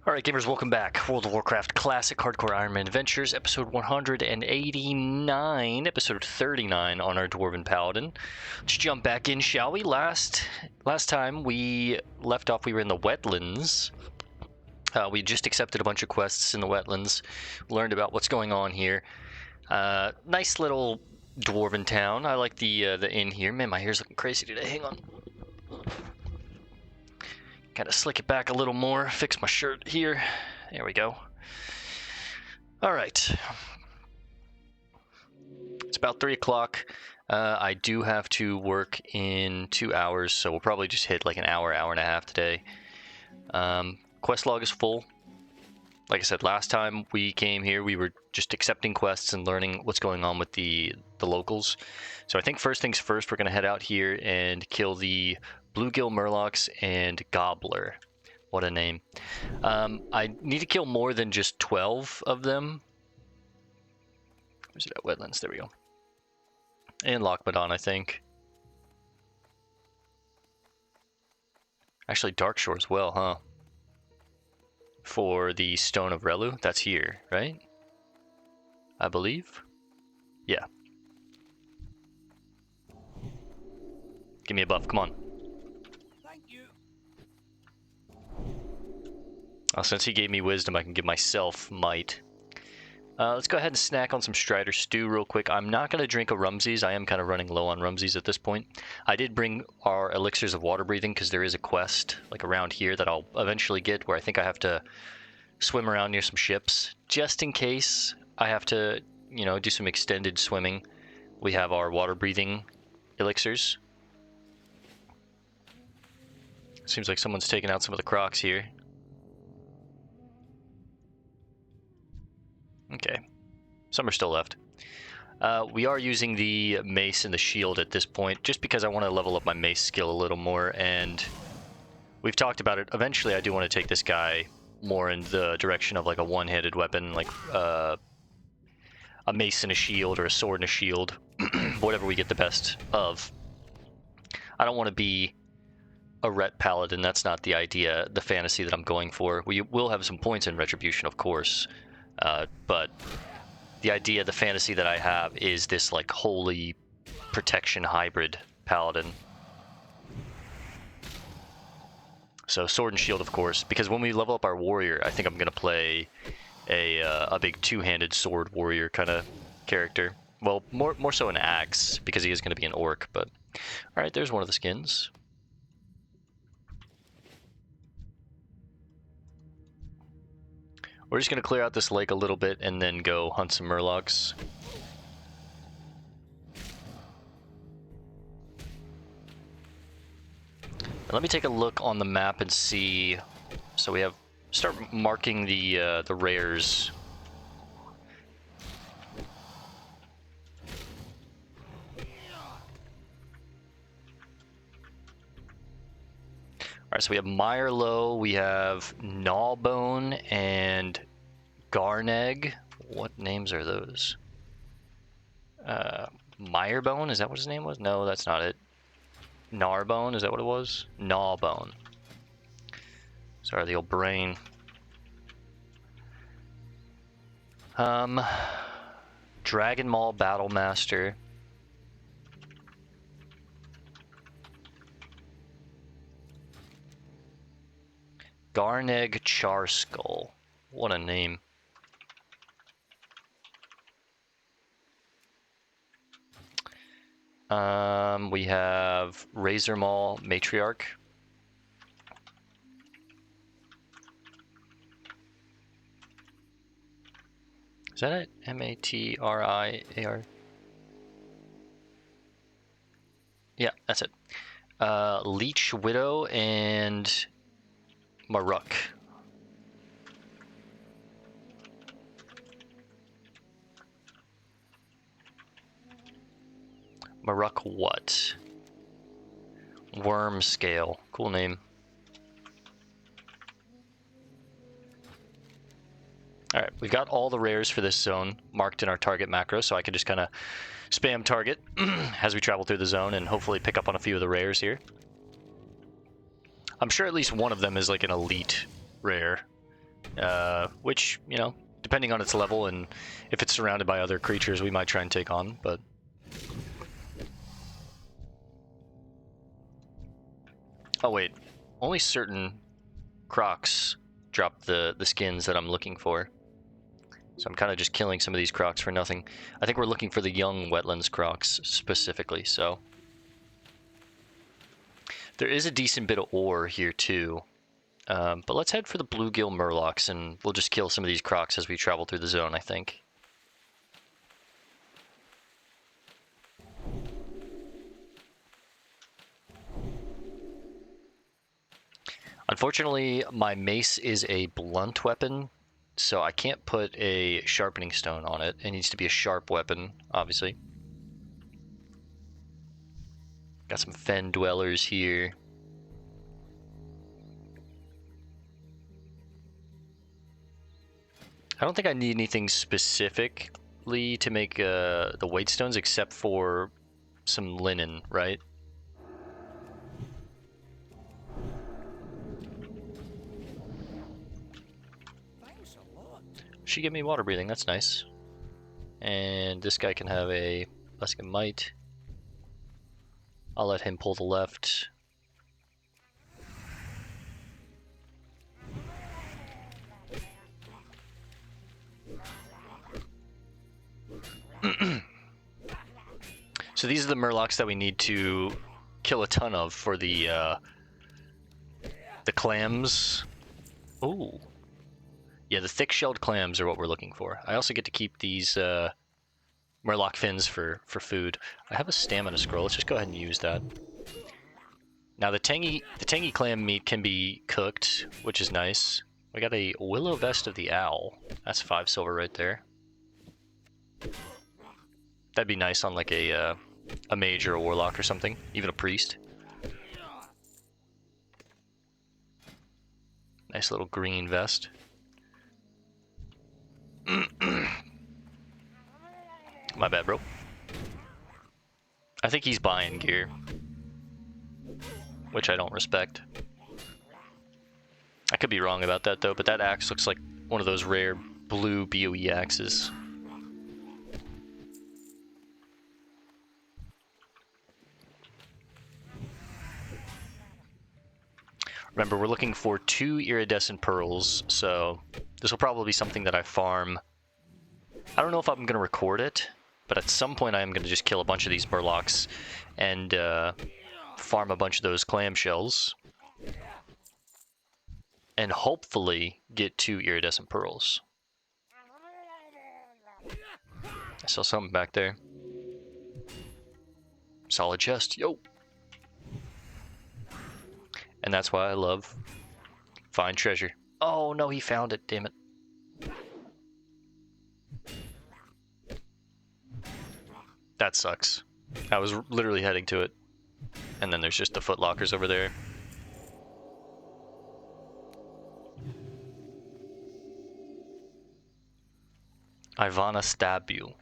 Alright gamers, welcome back. World of Warcraft Classic Hardcore Ironman Adventures, episode 189, episode 39 on our Dwarven Paladin. Let's jump back in, shall we? Last time we left off, we were in the wetlands. We just accepted a bunch of quests in the wetlands, learned about what's going on here. Nice little Dwarven town. I like the inn here. Man, my hair's looking crazy today. Hang on. Gotta slick it back a little more, fix my shirt here. There we go. Alright. It's about 3 o'clock. I do have to work in 2 hours, so we'll probably just hit like an hour, hour and a half today. Quest log is full. Like I said, last time we came here, we were just accepting quests and learning what's going on with the locals. So I think first things first, we're going to head out here and kill the Bluegill Murlocs and Gobbler. What a name. I need to kill more than just 12 of them. Where's it at? Wetlands. There we go. And Lochmadon, I think. Actually, Darkshore as well, huh? For the Stone of Relu. That's here, right? I believe. Yeah. Give me a buff. Come on. Since he gave me wisdom, I can give myself might. Let's go ahead and snack on some Strider Stew real quick. I'm not going to drink a Rumsies. I am kind of running low on Rumsies at this point. I did bring our Elixirs of Water Breathing because there is a quest like around here that I'll eventually get where I think I have to swim around near some ships. Just in case I have to, you know, do some extended swimming, we have our Water Breathing Elixirs. Seems like someone's taking out some of the crocs here. Okay, some are still left. We are using the mace and the shield at this point, just because I want to level up my mace skill a little more, and we've talked about it. Eventually, I do want to take this guy more in the direction of like a one-handed weapon, like a mace and a shield, or a sword and a shield, whatever we get the best of. I don't want to be a Ret Paladin. That's not the idea, the fantasy that I'm going for. We will have some points in Retribution, of course. But the idea, the fantasy that I have is this like holy protection hybrid paladin. So sword and shield, of course, because when we level up our warrior, I think I'm going to play a big two-handed sword warrior kind of character. Well, more so an axe, because he is going to be an orc, but... Alright, there's one of the skins. We're just going to clear out this lake a little bit and then go hunt some Murlocs. Let me take a look on the map and see. So we have... Start marking the rares. Alright, so we have Mirelo, we have Gnawbone, and Garneg. What names are those? Mirebone, is that what his name was? No, that's not it. Gnarbone, is that what it was? Gnawbone. Sorry, the old brain. Dragon Maul Battlemaster. Garneg Charskull. What a name. We have Razor Maul Matriarch. Is that it? M-A-T-R-I-A-R? Yeah, that's it. Leech Widow and Maruk. Maruk what? Worm Scale. Cool name. Alright, we've got all the rares for this zone marked in our target macro, so I can just kind of spam target as we travel through the zone and hopefully pick up on a few of the rares here. I'm sure at least one of them is like an elite rare. which, you know, depending on its level and if it's surrounded by other creatures, we might try and take on, but... Oh wait, only certain crocs drop the skins that I'm looking for. So I'm kind of just killing some of these crocs for nothing. I think we're looking for the young wetlands crocs specifically, so... There is a decent bit of ore here too. But let's head for the bluegill murlocs, and we'll just kill some of these crocs as we travel through the zone, I think. Unfortunately, my mace is a blunt weapon, so I can't put a sharpening stone on it. It needs to be a sharp weapon, obviously. Got some fen dwellers here. I don't think I need anything specifically to make the weight stones except for some linen, right? She gave me water breathing, that's nice. And this guy can have a Luskin Might. I'll let him pull the left. So these are the murlocs that we need to kill a ton of for the clams. Ooh. Yeah, the thick-shelled clams are what we're looking for. I also get to keep these murloc fins for food. I have a stamina scroll. Let's just go ahead and use that. Now the tangy clam meat can be cooked, which is nice. We got a willow vest of the owl. That's 5 silver right there. That'd be nice on like a mage or a warlock or something, even a priest. Nice little green vest. My bad, bro. I think he's buying gear, which I don't respect. I could be wrong about that though, but that axe looks like one of those rare blue BOE axes. Remember, we're looking for 2 iridescent pearls, so this will probably be something that I farm. I don't know if I'm going to record it, but at some point I am going to just kill a bunch of these murlocs and farm a bunch of those clamshells. And hopefully get 2 iridescent pearls. I saw something back there. Solid chest, yo! And that's why I love find treasure. Oh no, he found it, damn it. That sucks. I was literally heading to it. And then there's just the footlockers over there. Ivana stab you.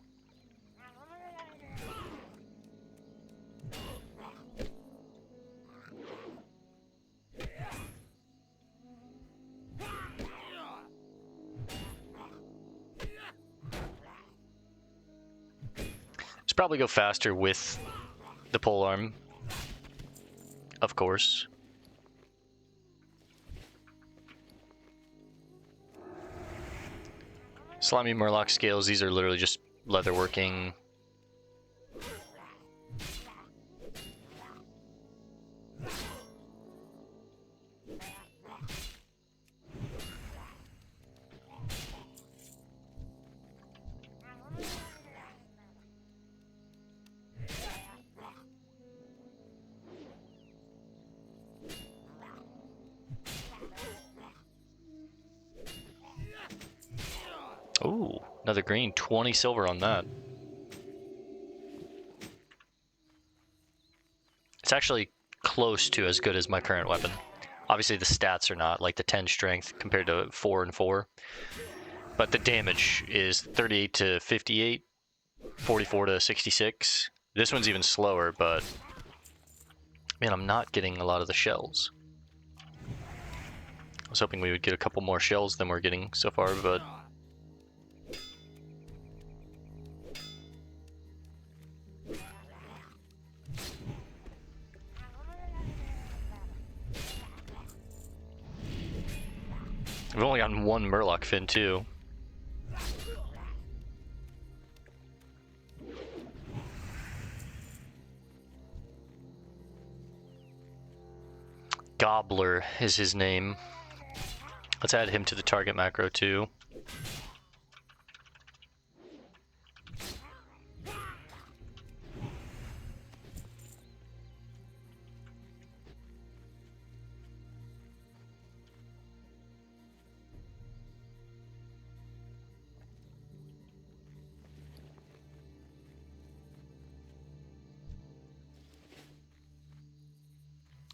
Should probably go faster with the polearm, of course. Slimy murloc scales, these are literally just leatherworking. Ooh, another green, 20 silver on that. It's actually close to as good as my current weapon. Obviously the stats are not, like the 10 strength compared to 4 and 4. But the damage is 38 to 58, 44 to 66. This one's even slower, but man, I'm not getting a lot of the shells. was hoping we would get a couple more shells than we're getting so far, but... We've only gotten one Murloc fin, too. Gobbler is his name. Let's add him to the target macro, too.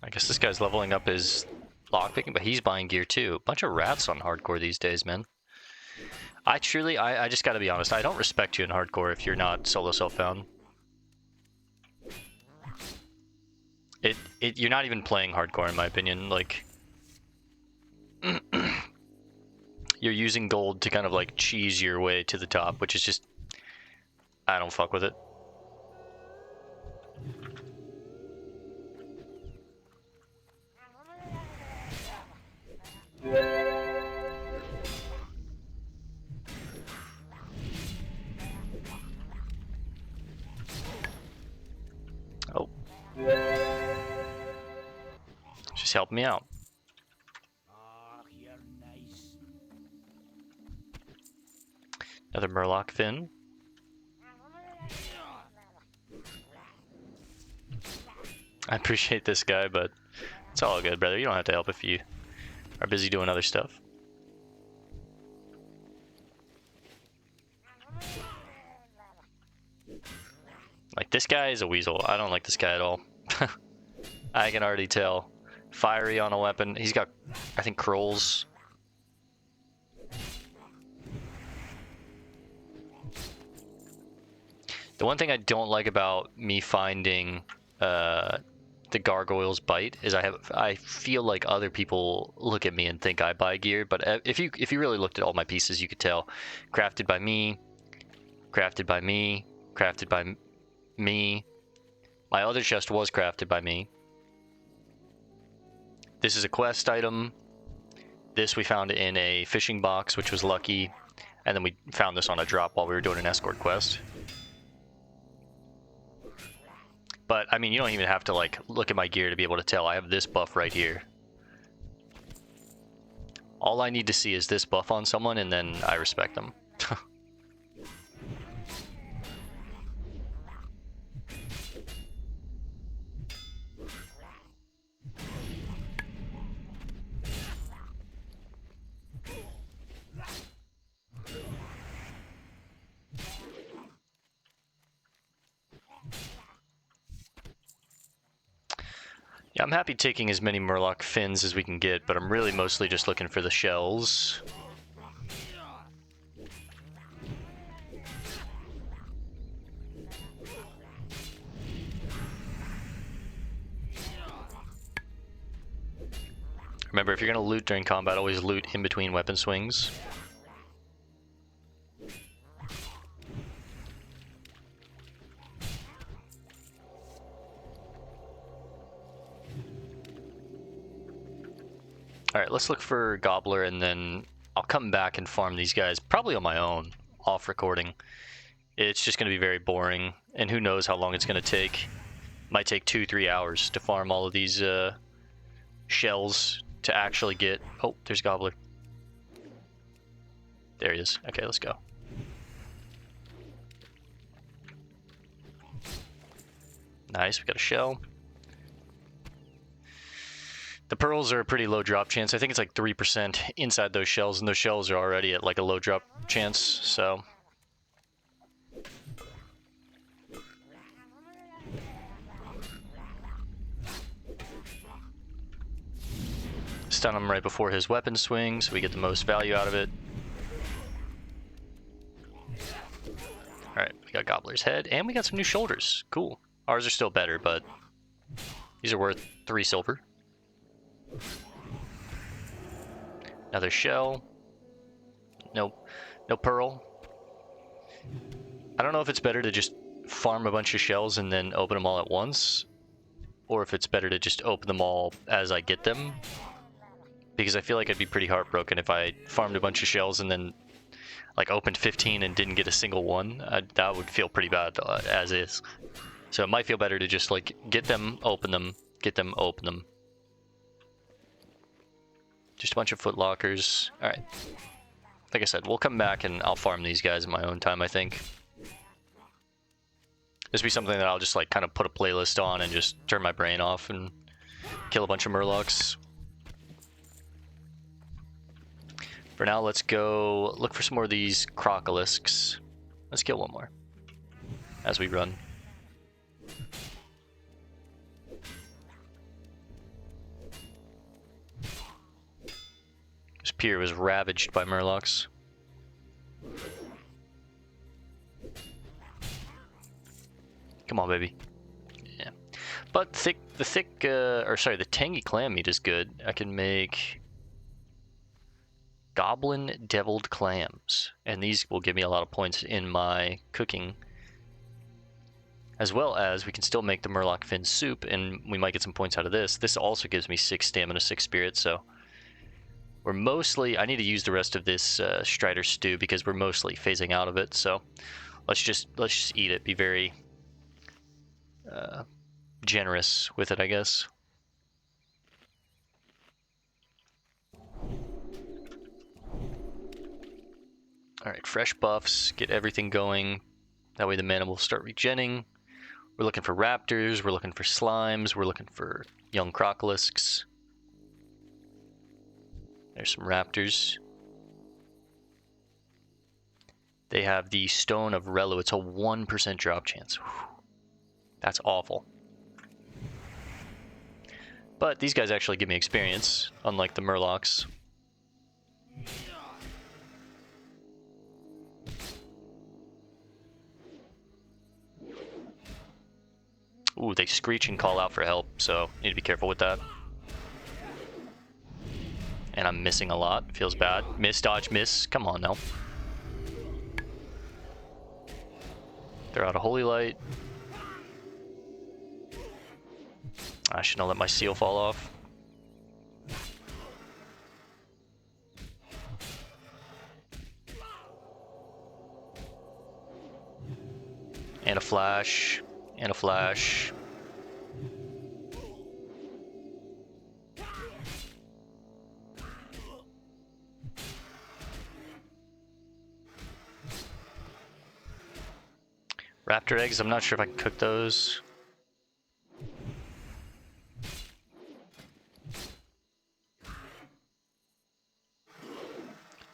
I guess this guy's leveling up his lockpicking, but he's buying gear too. Bunch of rats on hardcore these days, man. I just gotta be honest, I don't respect you in hardcore if you're not solo self-found. You're not even playing hardcore in my opinion, like... You're using gold to kind of like cheese your way to the top, which is just... I don't fuck with it. Oh. Just help me out. Another Murloc fin. I appreciate this guy, but it's all good, brother. You don't have to help if you are busy doing other stuff. Like, this guy is a weasel. I don't like this guy at all. I can already tell. Fiery on a weapon. He's got, I think, Krolls. The one thing I don't like about me finding the Gargoyle's Bite is I feel like other people look at me and think I buy gear, but if you really looked at all my pieces, you could tell crafted by me, crafted by me, crafted by me. My other chest was crafted by me. This is a quest item. This we found in a fishing box, which was lucky, and then we found this on a drop while we were doing an escort quest. But, I mean, you don't even have to, like, look at my gear to be able to tell. I have this buff right here. All I need to see is this buff on someone, and then I respect them. Yeah, I'm happy taking as many Murloc fins as we can get, but I'm really mostly just looking for the shells. Remember, if you're going to loot during combat, always loot in between weapon swings. Alright, let's look for Gobbler, and then I'll come back and farm these guys, probably on my own, off recording. It's just going to be very boring, and who knows how long it's going to take. Might take 2-3 hours to farm all of these shells to actually get... Oh, there's Gobbler. There he is. Okay, let's go. Nice, we got a shell. The pearls are a pretty low drop chance. I think it's like 3% inside those shells, and those shells are already at like a low drop chance, so... Stun him right before his weapon swing, so we get the most value out of it. Alright, we got Gobbler's head, and we got some new shoulders. Cool. Ours are still better, but these are worth 3 silver. Another shell. Nope. No pearl. I don't know if it's better to just farm a bunch of shells and then open them all at once, or if it's better to just open them all as I get them. Because I feel like I'd be pretty heartbroken if I farmed a bunch of shells and then like opened 15 and didn't get a single one. That would feel pretty bad as is. So it might feel better to just like get them, open them, get them, open them. Just a bunch of foot lockers. All right. Like I said, we'll come back and I'll farm these guys in my own time, I think. This will be something that I'll just like kind of put a playlist on and just turn my brain off and kill a bunch of murlocs. For now, let's go look for some more of these crocolisks. Let's kill one more as we run. This pier was ravaged by murlocs. Come on, baby. Yeah. But the tangy clam meat is good. I can make goblin deviled clams, and these will give me a lot of points in my cooking. As well as we can still make the murloc fin soup, and we might get some points out of this. This also gives me 6 stamina, 6 spirit, so we're mostly... I need to use the rest of this Strider stew because we're mostly phasing out of it, so let's just eat it. Be very generous with it, I guess. Alright, fresh buffs, get everything going. That way the mana will start regenning. We're looking for raptors, we're looking for slimes, we're looking for young crocolisks. There's some raptors. They have the Stone of Relu. It's a 1% drop chance. Whew. That's awful. But these guys actually give me experience, unlike the murlocs. Ooh, they screech and call out for help, so need to be careful with that. And I'm missing a lot. Feels bad. Miss, dodge, miss. Come on now. They're out of Holy Light. I should not let my seal fall off. And a flash. And a flash. Raptor eggs, I'm not sure if I can cook those.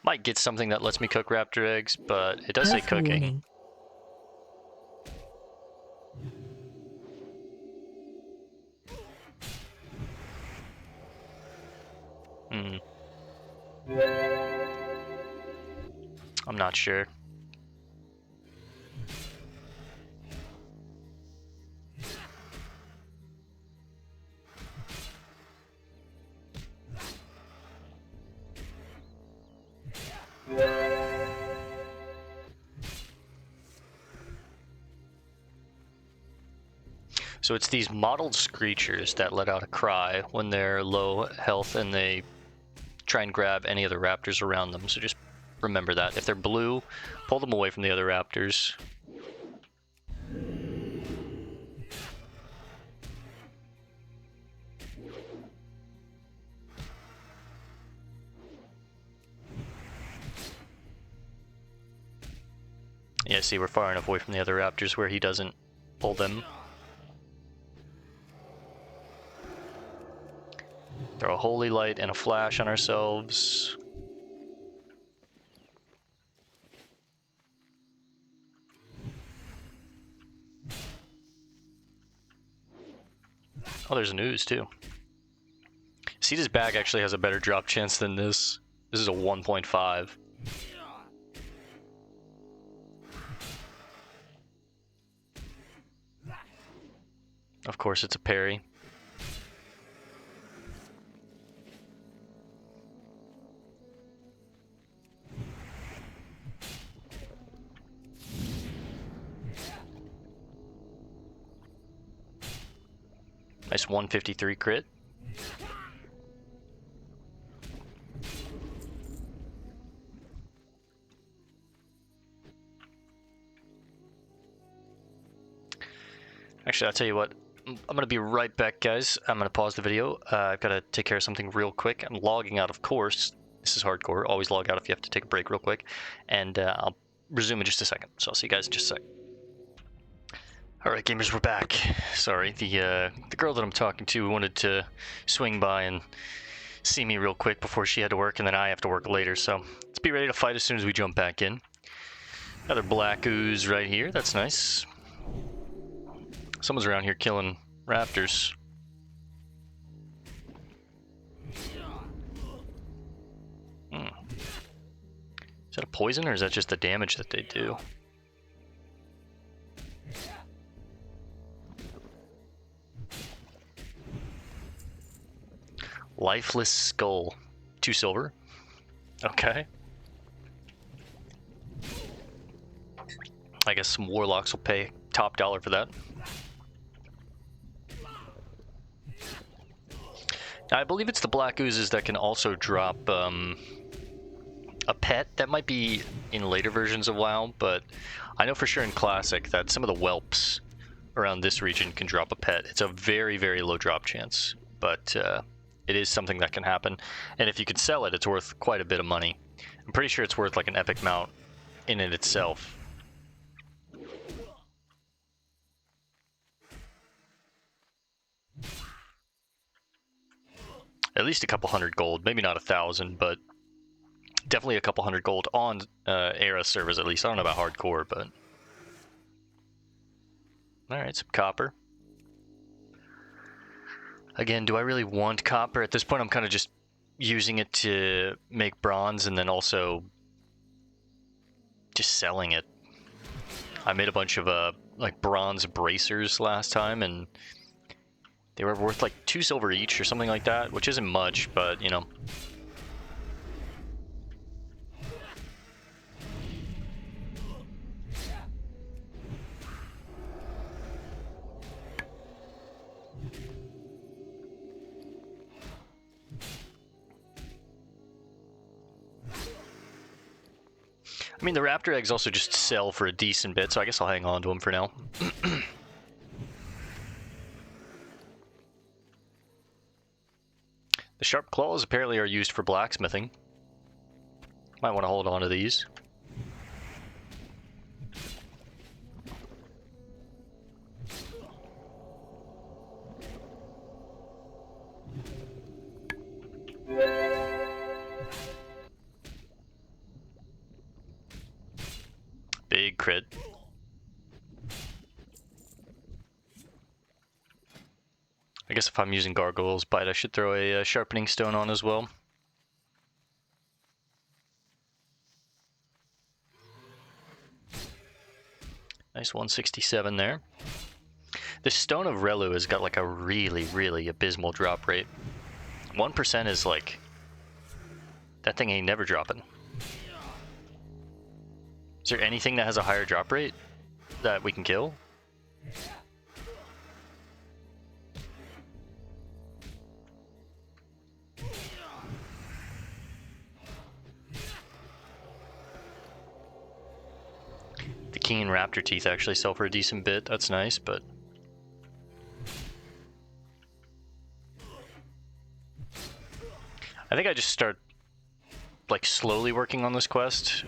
Might get something that lets me cook raptor eggs, but it does say cooking. I'm not sure. So it's these mottled screechers that let out a cry when they're low health and they try and grab any of the raptors around them. So just remember that. If they're blue, pull them away from the other raptors. Yeah, see, we're far enough away from the other raptors where he doesn't pull them. Throw a Holy Light and a Flash on ourselves. Oh, there's an ooze too. Sita's bag actually has a better drop chance than this. This is a 1.5. Of course, it's a parry. Nice 153 crit. Actually, I'll tell you what. I'm going to be right back, guys. I'm going to pause the video. I've got to take care of something real quick. I'm logging out, of course. This is hardcore. Always log out if you have to take a break real quick. And I'll resume in just a second. So I'll see you guys in just a sec. Alright, gamers, we're back. Sorry, the girl that I'm talking to wanted to swing by and see me real quick before she had to work, and then I have to work later. So let's be ready to fight as soon as we jump back in. Another black ooze right here. That's nice. Someone's around here killing raptors. Is that a poison, or is that just the damage that they do? Lifeless skull. 2 silver. Okay. I guess some warlocks will pay top dollar for that. I believe it's the black oozes that can also drop a pet. That might be in later versions of WoW, but I know for sure in Classic that some of the whelps around this region can drop a pet. It's a very, very low drop chance, but it is something that can happen. And if you could sell it, it's worth quite a bit of money. I'm pretty sure it's worth like an epic mount in it itself. At least a couple hundred gold, maybe not 1,000, but definitely a couple hundred gold on era servers at least. I don't know about hardcore, but all right, some copper. Again, do I really want copper? At this point, I'm kind of just using it to make bronze and then also just selling it. I made a bunch of like bronze bracers last time, and they were worth like 2 silver each or something like that, which isn't much, but you know. I mean, the raptor eggs also just sell for a decent bit, so I guess I'll hang on to them for now. The sharp claws apparently are used for blacksmithing. Might want to hold on to these. Big crit. I guess if I'm using Gargoyle's Bite, I should throw a sharpening stone on as well. Nice 167 there. This Stone of Relu has got like a really, really abysmal drop rate. 1% is like... that thing ain't never dropping. Is there anything that has a higher drop rate that we can kill? The Keen Raptor Teeth actually sell for a decent bit. That's nice, but... I think I just start like slowly working on this quest.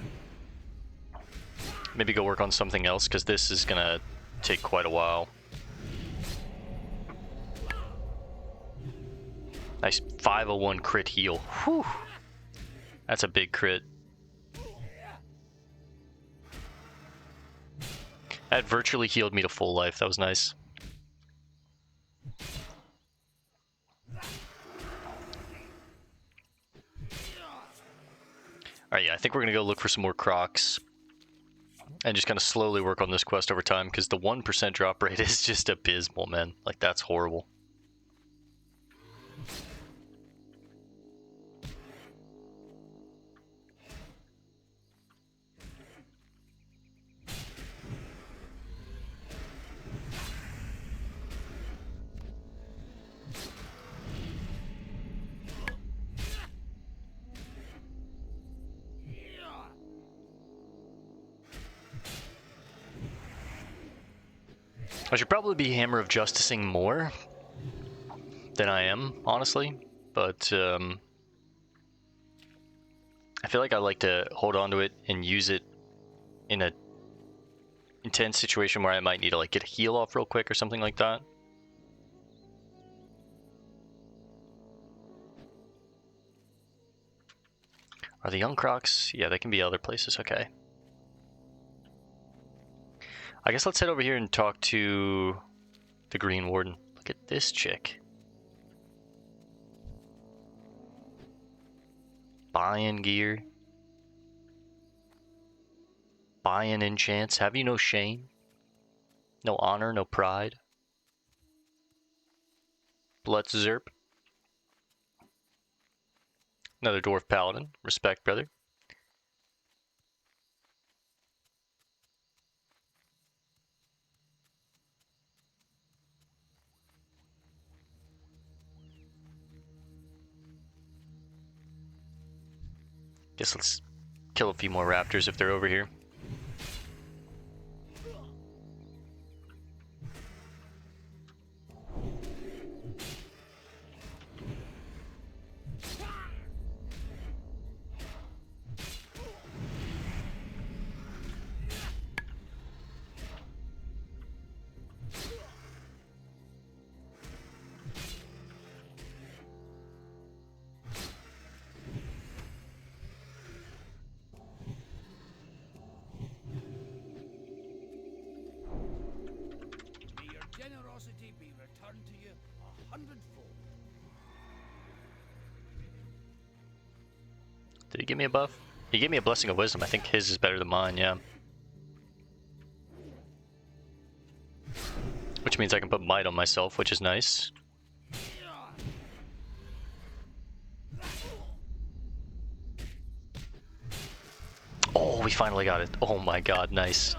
Maybe go work on something else, because this is gonna take quite a while. Nice 501 crit heal. Whew. That's a big crit. That virtually healed me to full life. That was nice. Alright, yeah, I think we're gonna go look for some more crocs. And just kind of slowly work on this quest over time, because the 1% drop rate is just abysmal, man. Like, that's horrible. I should probably be Hammer of Justicing more than I am, honestly. But I feel like I like to hold on to it and use it in a intense situation where I might need to like get a heal off real quick or something like that. Are the young crocs? Yeah, they can be other places. Okay. I guess let's head over here and talk to the Green Warden. Look at this chick. Buying gear. Buying enchants. Have you no shame? No honor, no pride? Let's zerp. Another dwarf paladin. Respect, brother. Guess let's kill a few more raptors if they're over here. Generosity be returned to you 100-fold. Did he give me a buff? He gave me a Blessing of Wisdom. I think his is better than mine, yeah. Which means I can put Might on myself, which is nice. Oh, we finally got it. Oh my god, nice.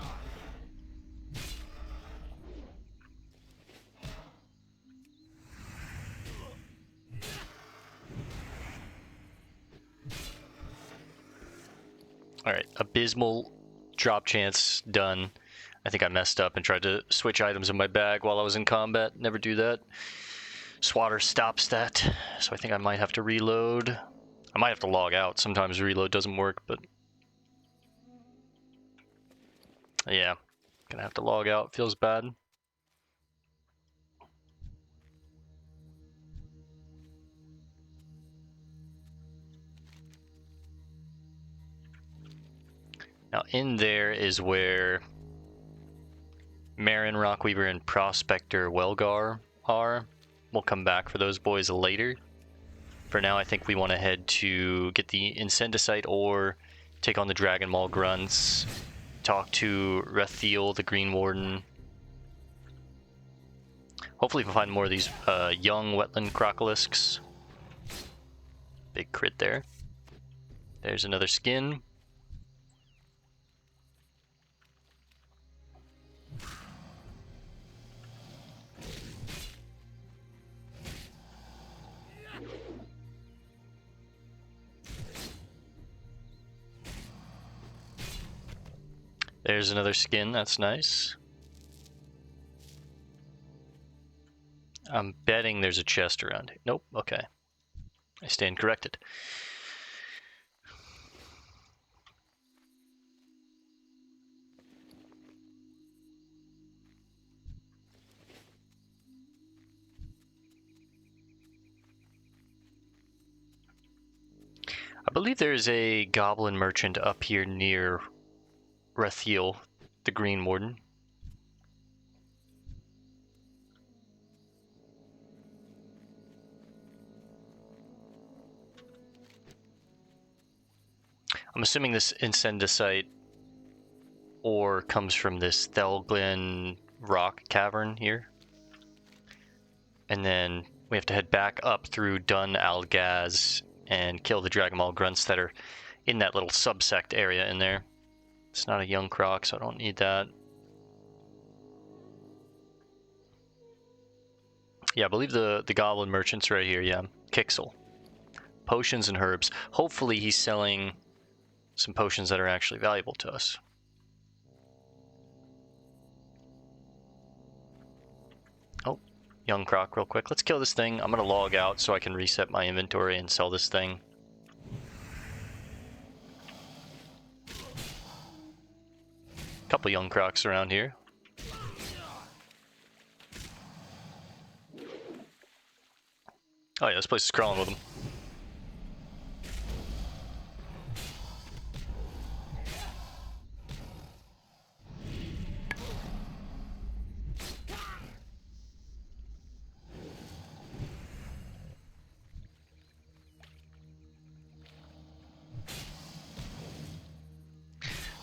Alright, abysmal drop chance done. I think I messed up and tried to switch items in my bag while I was in combat. Never do that. Swatter stops that, so I think I might have to reload. I might have to log out. Sometimes reload doesn't work, but... yeah, gonna have to log out. Feels bad. Now in there is where Marin, Rockweaver, and Prospector Welgar are. We'll come back for those boys later. For now, I think we want to head to get the Incendicite or take on the Dragon Maul Grunts, talk to Rathiel, the Green Warden. Hopefully we'll find more of these young wetland crocolisks. Big crit there. There's another skin. There's another skin, that's nice. I'm betting there's a chest around here. Nope, okay. I stand corrected. I believe there's a goblin merchant up here near Rathiel, the Green Warden. I'm assuming this Incendicite ore comes from this Thelglin rock cavern here. And then we have to head back up through Dun Algaz and kill the Dragon Maul Grunts that are in that little subsect area in there. It's not a young croc, so I don't need that. Yeah, I believe the goblin merchant's right here, yeah. Kixel. Potions and herbs. Hopefully he's selling some potions that are actually valuable to us. young croc real quick. Let's kill this thing. I'm gonna log out so I can reset my inventory and sell this thing. Couple young crocs around here. Oh yeah, this place is crawling with them.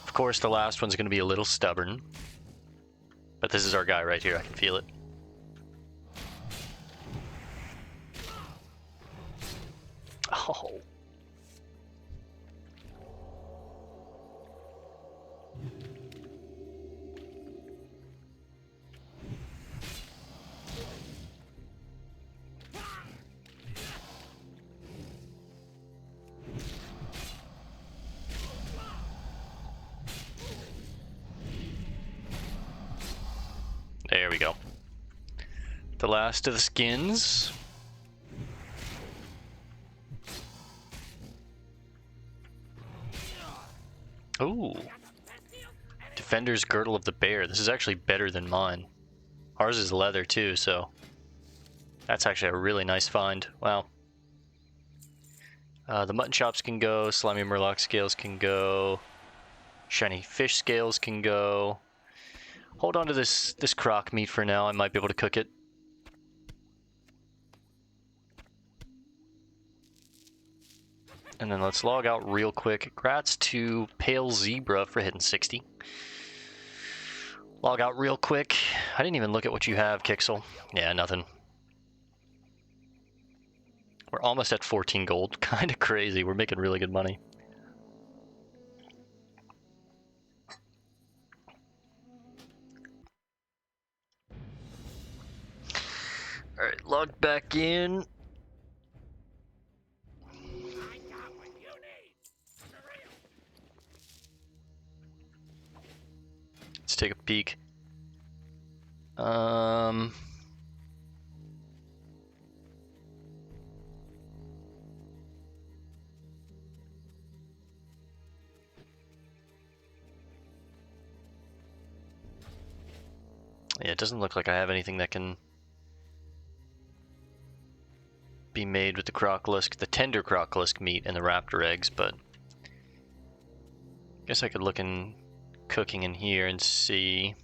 Of course, the last one's going to be a little stubborn. But this is our guy right here. I can feel it. Oh. There we go. The last of the skins. Ooh. Defender's Girdle of the Bear. This is actually better than mine. Ours is leather too, so that's actually a really nice find. Wow. The mutton chops can go, slimy murloc scales can go, shiny fish scales can go. Hold on to this croc meat for now. I might be able to cook it. And then let's log out real quick. Congrats to Pale Zebra for hitting 60. Log out real quick. I didn't even look at what you have, Kixel. Yeah, nothing. We're almost at 14 gold. Kind of crazy. We're making really good money. Alright, log back in. Let's take a peek. Yeah, it doesn't look like I have anything that can be made with the crocolisk, the tender crocolisk meat and the raptor eggs, but I guess I could look in cooking in here and see.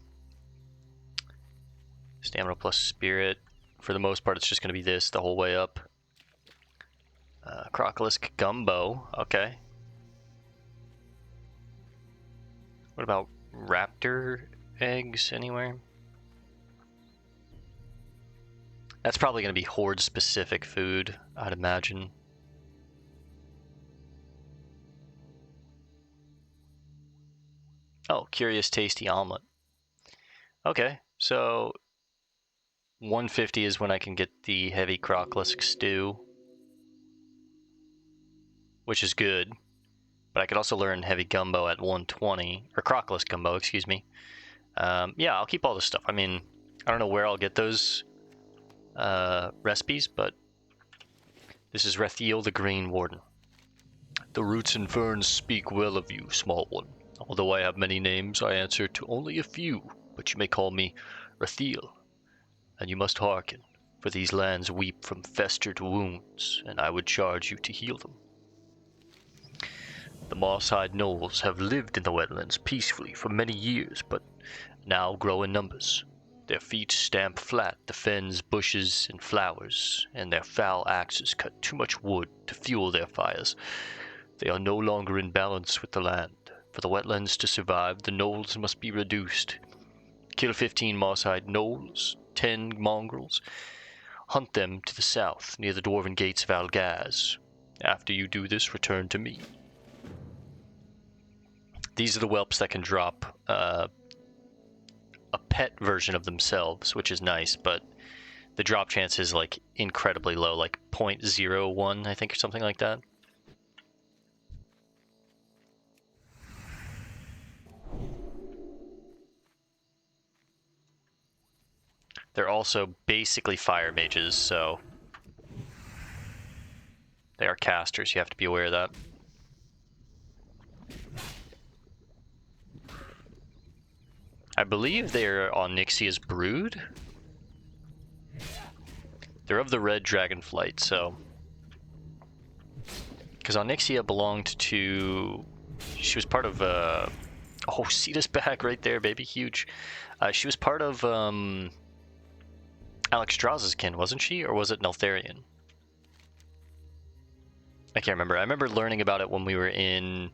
Stamina plus spirit. For the most part, it's just going to be this the whole way up. Crocolisk gumbo. Okay. What about raptor eggs anywhere? That's probably going to be horde-specific food, I'd imagine. Oh, curious tasty omelet. Okay, so 150 is when I can get the heavy crocolisk stew, which is good. But I could also learn heavy gumbo at 120, or crocolisk gumbo, excuse me. Yeah, I'll keep all this stuff. I mean, I don't know where I'll get those recipes, but this is Rethiel the Green Warden. The roots and ferns speak well of you, small one. Although I have many names, I answer to only a few, but you may call me Rethiel, and you must hearken, for these lands weep from festered wounds, and I would charge you to heal them. The moss-hide gnolls have lived in the wetlands peacefully for many years, but now grow in numbers. Their feet stamp flat the fens, bushes, and flowers, and their foul axes cut too much wood to fuel their fires. They are no longer in balance with the land. For the wetlands to survive, the gnolls must be reduced. Kill 15 moss-hide gnolls, 10 mongrels. Hunt them to the south, near the dwarven gates of Algaz. After you do this, return to me. These are the whelps that can drop a pet version of themselves, which is nice, but the drop chance is like incredibly low, like 0.01, I think, or something like that. They're also basically fire mages, so they are casters. You have to be aware of that. I believe they're Onyxia's brood. They're of the red dragon flight, so... Because Onyxia belonged to... She was part of... Oh, Sita's back right there, baby. Huge. She was part of Alexstrasza's kin, wasn't she? Or was it Neltharion? I can't remember. I remember learning about it when we were in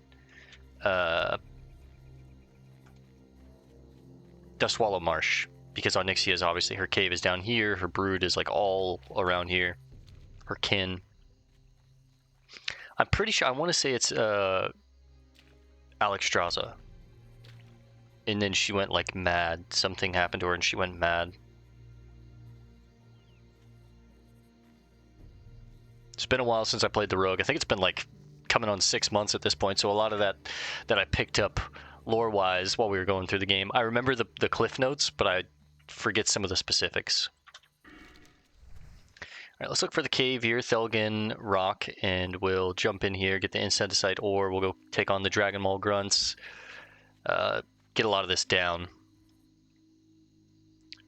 Dustwallow Marsh. Because Onyxia is obviously... Her cave is down here. Her brood is like all around here. Her kin. I'm pretty sure... I want to say it's Alexstrasza. And then she went like mad. Something happened to her and she went mad. It's been a while since I played the rogue. I think it's been like coming on 6 months at this point. So a lot of that I picked up lore-wise while we were going through the game. I remember the cliff notes, but I forget some of the specifics. All right, let's look for the cave here, Thelgen Rock, and we'll jump in here, get the Incendicite ore. We'll go take on the Dragon Maul grunts. Get a lot of this down.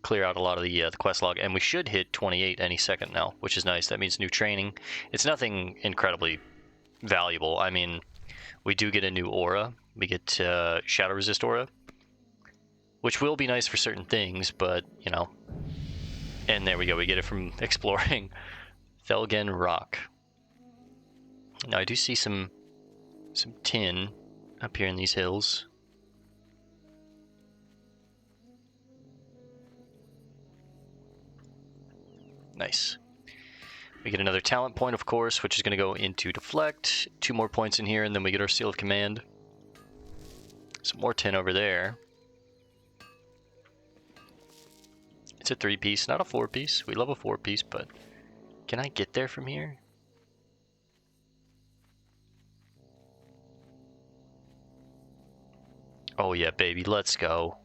Clear out a lot of the quest log, and we should hit 28 any second now, which is nice. That means new training. It's nothing incredibly valuable. I mean, we do get a new aura. We get Shadow Resist aura, which will be nice for certain things, but, you know. And there we go. We get it from exploring Thelgen Rock. Now, I do see some tin up here in these hills. Nice. We get another talent point, of course, which is going to go into Deflect. 2 more points in here, and then we get our Seal of Command. Some more tin over there. It's a 3-piece, not a 4-piece. We love a 4-piece, but can I get there from here? Oh yeah, baby, let's go.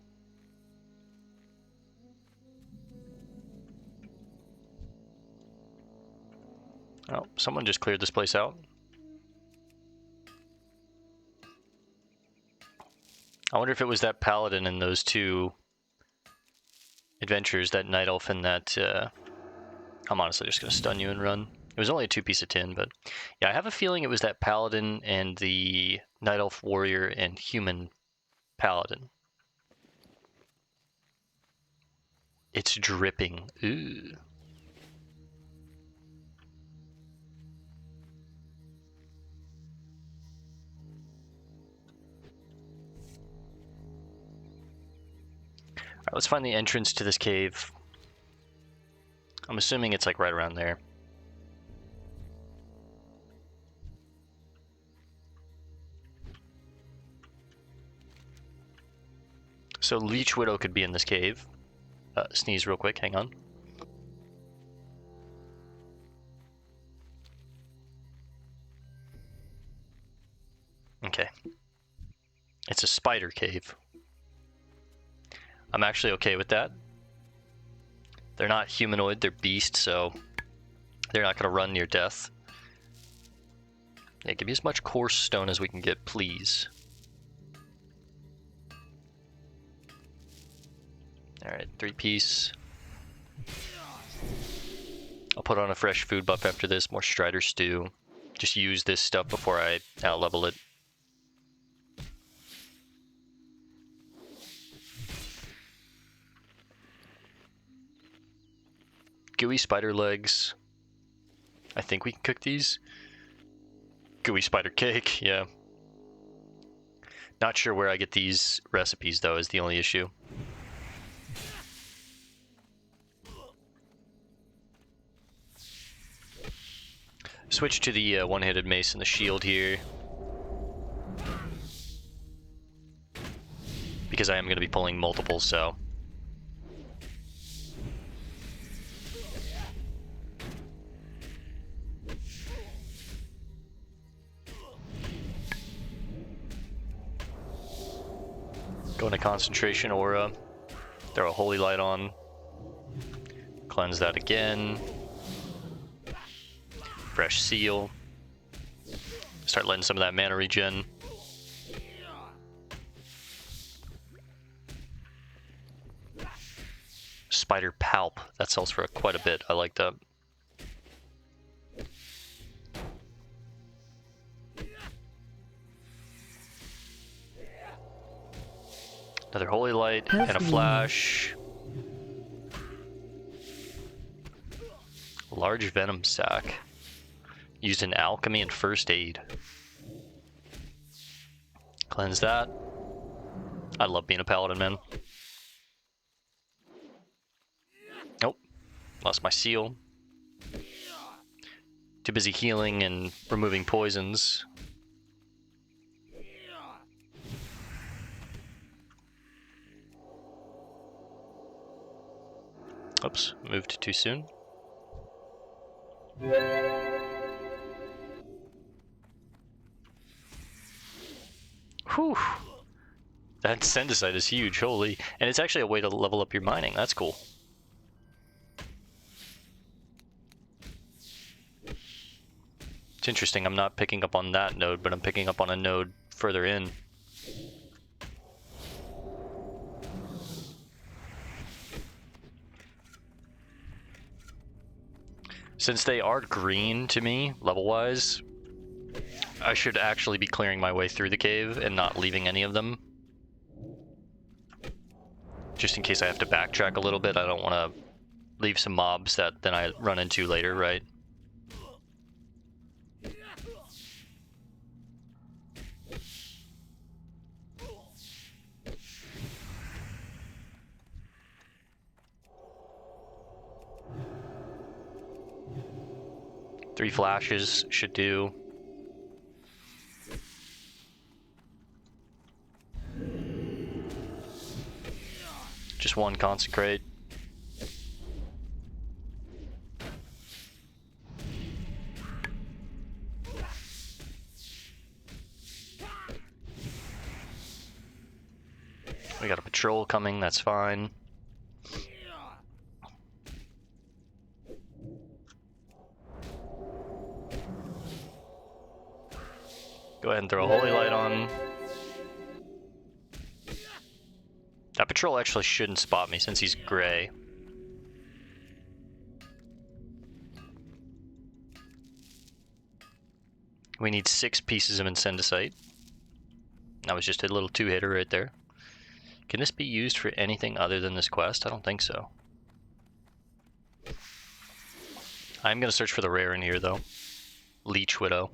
Oh, someone just cleared this place out. I wonder if it was that Paladin and those 2 adventures, that Night Elf and that... I'm honestly just going to stun you and run. It was only a 2-piece of tin, but... Yeah, I have a feeling it was that Paladin and the Night Elf Warrior and Human Paladin. It's dripping. Ooh. Alright, let's find the entrance to this cave. I'm assuming it's like right around there. So Leech Widow could be in this cave. Sneeze real quick, hang on. Okay. It's a spider cave. I'm actually okay with that. They're not humanoid, they're beast, so they're not going to run near death. Yeah, give me as much coarse stone as we can get, please. Alright, 3-piece. I'll put on a fresh food buff after this, more Strider Stew. Just use this stuff before I out-level it. Gooey spider legs. I think we can cook these. Gooey spider cake, yeah. Not sure where I get these recipes though is the only issue. Switch to the one-handed mace and the shield here. Because I am going to be pulling multiple, so... Go into concentration aura, throw a holy light on. Cleanse that again. Fresh seal. Start letting some of that mana regen. Spider Palp. That sells for quite a bit. I like that. Another Holy Light and a Flash. Large Venom Sac. Used in Alchemy and First Aid. Cleanse that. I love being a Paladin, man. Nope. Lost my seal. Too busy healing and removing poisons. Oops, moved too soon. Whew. That Sendicite is huge, holy. And it's actually a way to level up your mining, that's cool. It's interesting, I'm not picking up on that node, but I'm picking up on a node further in. Since they are green to me, level-wise, I should actually be clearing my way through the cave and not leaving any of them. Just in case I have to backtrack a little bit, I don't want to leave some mobs that then I run into later, right? Three flashes should do. Just one consecrate. We got a patrol coming, that's fine. Go ahead and throw a Holy Light on. That patrol actually shouldn't spot me since he's gray. We need 6 pieces of Incendicite. That was just a little 2-hitter right there. Can this be used for anything other than this quest? I don't think so. I'm going to search for the rare in here though. Leech Widow.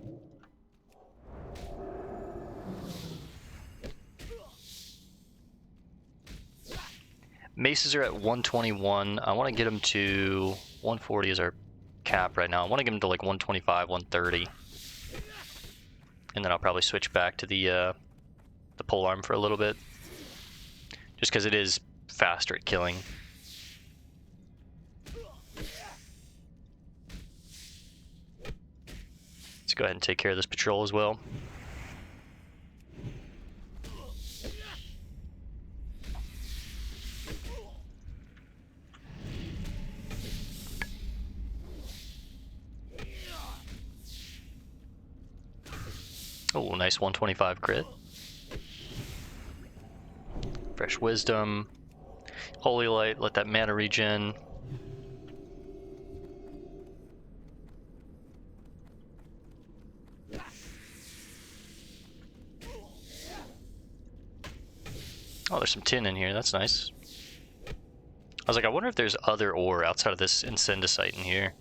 Maces are at 121. I want to get them to 140 is our cap right now. I want to get them to like 125, 130. And then I'll probably switch back to the polearm for a little bit. Just because it is faster at killing. Let's go ahead and take care of this patrol as well. Oh, nice 125 crit. Fresh Wisdom. Holy Light, let that mana regen. Oh, there's some tin in here, that's nice. I was like, I wonder if there's other ore outside of this Incendicite in here.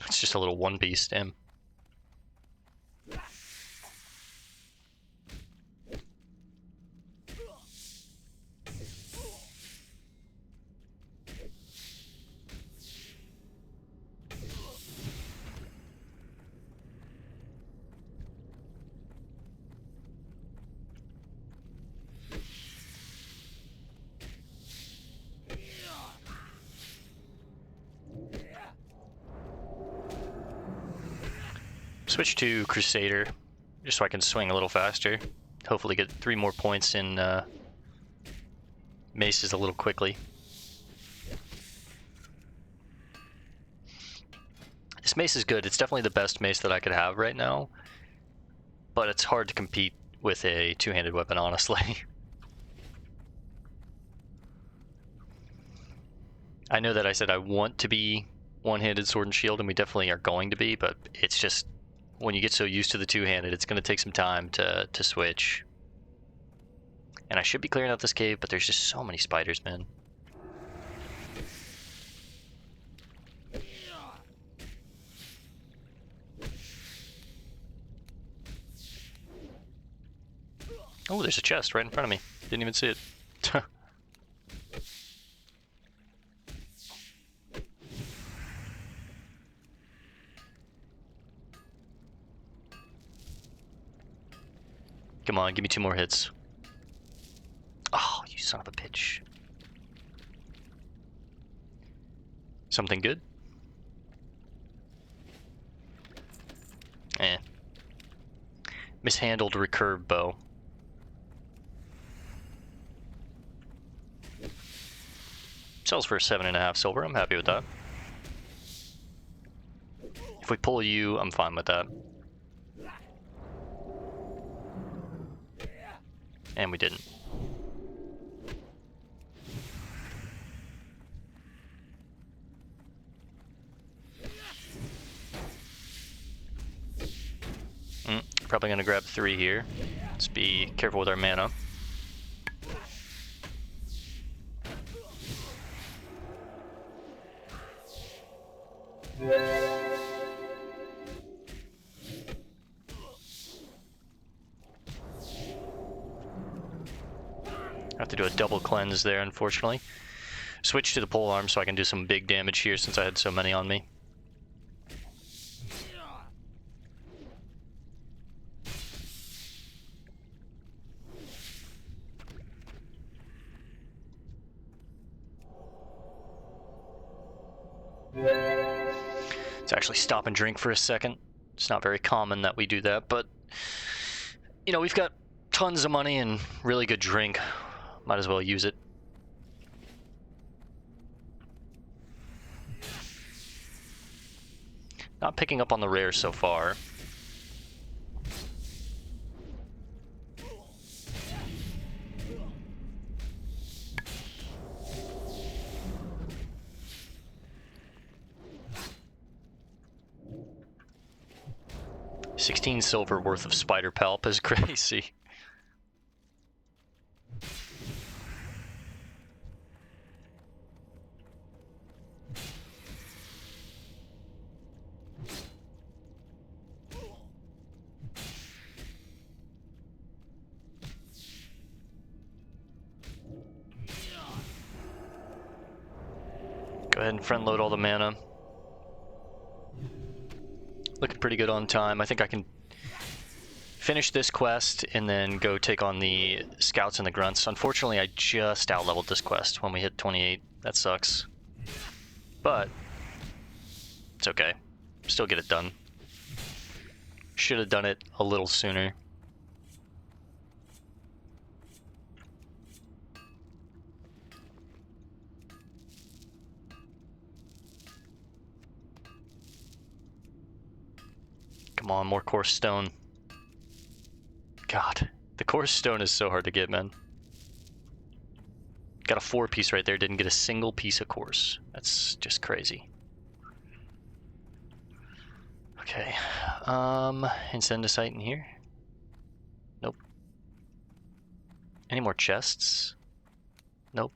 It's just a little one-piece stem. Switch to Crusader. just so I can swing a little faster. Hopefully get 3 more points in maces a little quickly. This mace is good. It's definitely the best mace that I could have right now, but it's hard to compete with a two-handed weapon, honestly. I know that I said I want to be one-handed sword and shield, and we definitely are going to be, but it's just when you get so used to the two-handed, it's going to take some time to switch. And I should be clearing out this cave, but there's just so many spiders, man. Oh, there's a chest right in front of me. Didn't even see it. Come on, give me 2 more hits. Oh, you son of a bitch. Something good? Eh. Mishandled recurve bow. Sells for 7.5 silver. I'm happy with that. If we pull you, I'm fine with that. And we didn't. Probably gonna grab 3 here. Let's be careful with our mana. I have to do a double cleanse there, unfortunately. Switch to the pole arm so I can do some big damage here since I had so many on me. Let's actually stop and drink for a second. It's not very common that we do that, but you know, we've got tons of money and really good drink. Might as well use it. Not picking up on the rare so far. $16 silver worth of spider palp is crazy. Go ahead and front load all the mana. Looking pretty good on time. I think I can finish this quest and then go take on the scouts and the grunts. Unfortunately, I just outleveled this quest when we hit 28. That sucks. But it's okay. Still get it done. Should have done it a little sooner. Come on, more coarse stone. God, the coarse stone is so hard to get, man. Got a 4-piece right there, didn't get a single piece of coarse. That's just crazy. Okay, incendicite in here? Nope. Any more chests? Nope.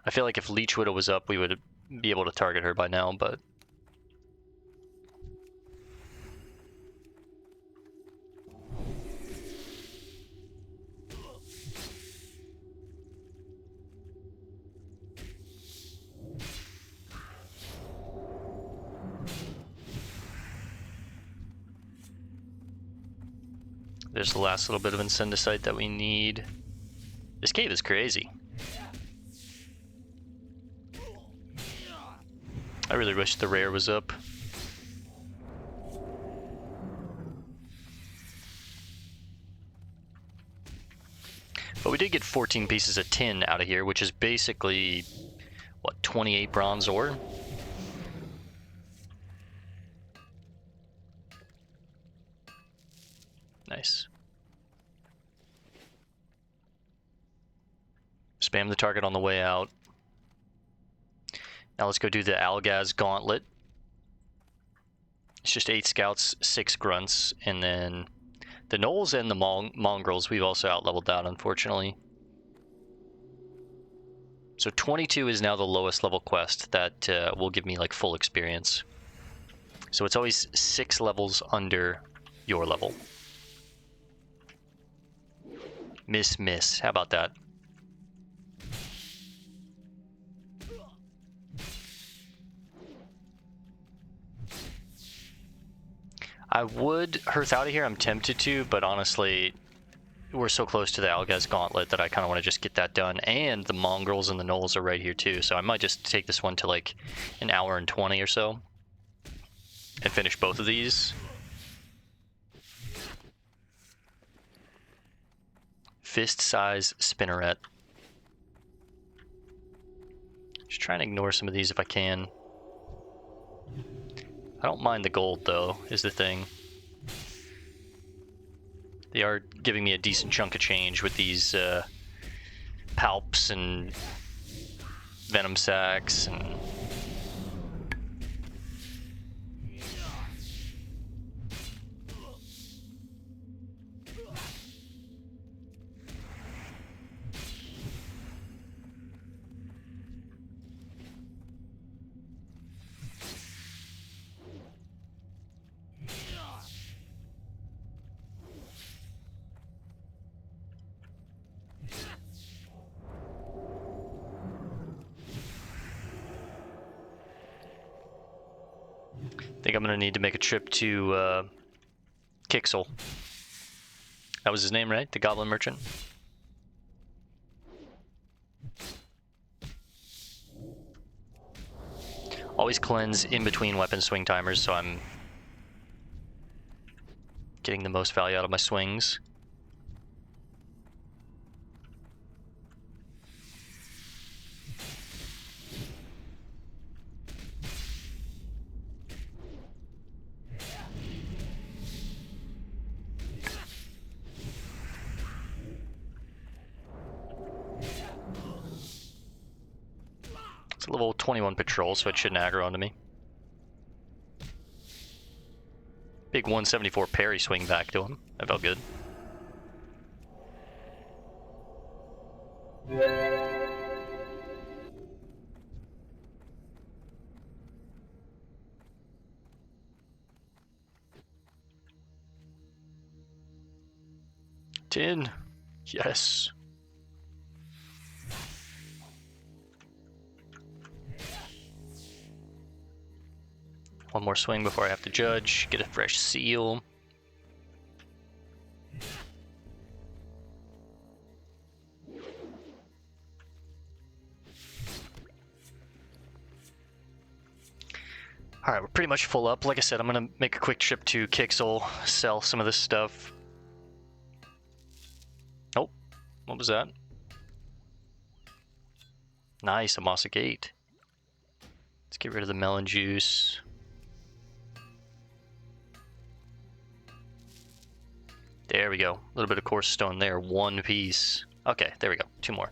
I feel like if Leech Widow was up, we would be able to target her by now, but... There's the last little bit of incendicite that we need. This cave is crazy. I really wish the rare was up. did get 14 pieces of tin out of here, which is basically, what, 28 bronze ore? Nice. Spam the target on the way out. Now let's go do the Algaz Gauntlet. It's just 8 scouts, 6 grunts, and then the gnolls and the mongrels, we've also out-leveled that, unfortunately. So 22 is now the lowest level quest that will give me like full experience. So it's always 6 levels under your level. Miss. How about that? I would hearth out of here, I'm tempted to, but honestly, we're so close to the Algaz Gauntlet that I kind of want to just get that done. And the mongrels and the gnolls are right here too, so I might just take this one to like an hour and 20 or so and finish both of these. Fist size spinneret. Just trying to ignore some of these if I can. I don't mind the gold though, is the thing. They are giving me a decent chunk of change with these palps and venom sacs and I think I'm gonna need to make a trip to Kixel. That was his name, right? The Goblin Merchant. Always cleanse in between weapon swing timers, so I'm getting the most value out of my swings. It's a level 21 patrol, so it shouldn't aggro onto me. Big 174 parry swing back to him. That felt good. Tin. Yes. One more swing before I have to judge. Get a fresh seal. Alright, we're pretty much full up. Like I said, I'm going to make a quick trip to Kixel, sell some of this stuff. Oh, what was that? Nice, a Mossa Gate. Let's get rid of the melon juice. There we go. A little bit of coarse stone there. 1 piece. Okay, there we go. 2 more.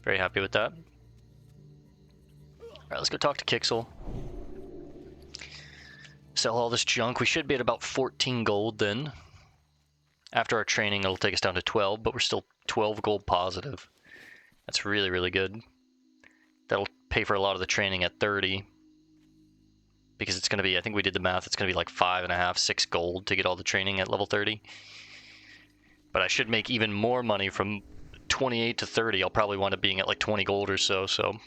Very happy with that. Alright, let's go talk to Kixel. Sell all this junk. We should be at about 14 gold then. After our training, it'll take us down to 12, but we're still 12 gold positive. That's really, really good. That'll pay for a lot of the training at 30. Because it's going to be, I think we did the math, it's going to be like 5.5, 6 gold to get all the training at level 30. But I should make even more money from 28 to 30. I'll probably wind up being at like 20 gold or so, so.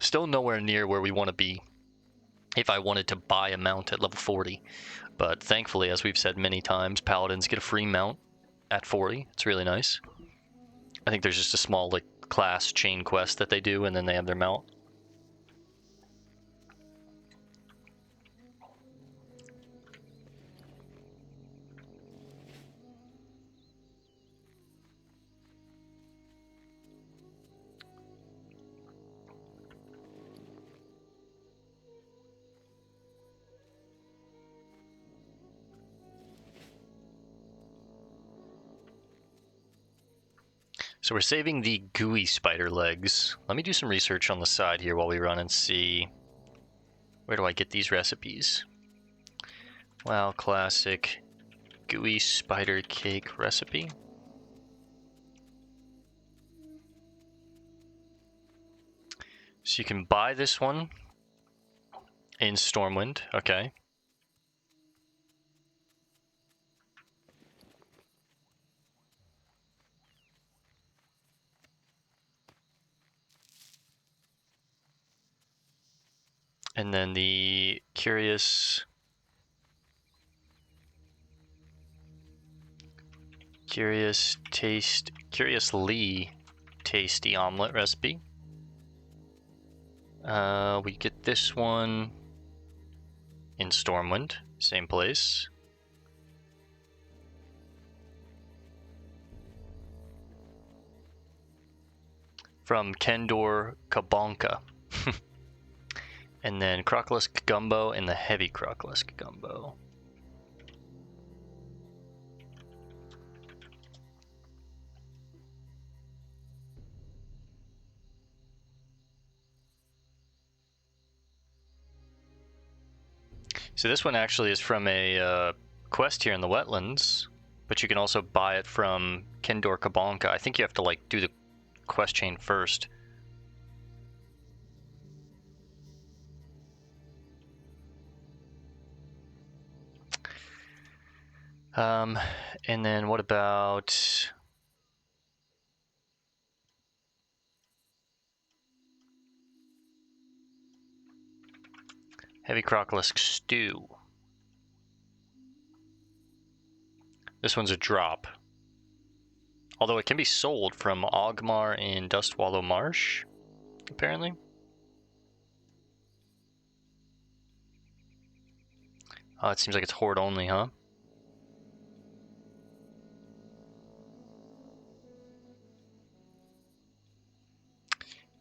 Still nowhere near where we want to be if I wanted to buy a mount at level 40. But thankfully, as we've said many times, Paladins get a free mount at 40. It's really nice. I think there's just a small like class chain quest that they do, and then they have their mount. So we're saving the gooey spider legs. Let me do some research on the side here while we run and see where do I get these recipes. Wow, classic gooey spider cake recipe. So you can buy this one in Stormwind, okay. And then the Curious Lee Tasty Omelet recipe. We get this one in Stormwind, same place. From Kendor Kabonka. And then Crocolisk Gumbo and the Heavy Crocolisk Gumbo. So this one actually is from a quest here in the wetlands, but you can also buy it from Kendor Kabonka. I think you have to like do the quest chain first. And then what about Heavy Crocolisk Stew? This one's a drop. Although it can be sold from Ogmar in Dustwallow Marsh, apparently. Oh, it seems like it's horde only, huh?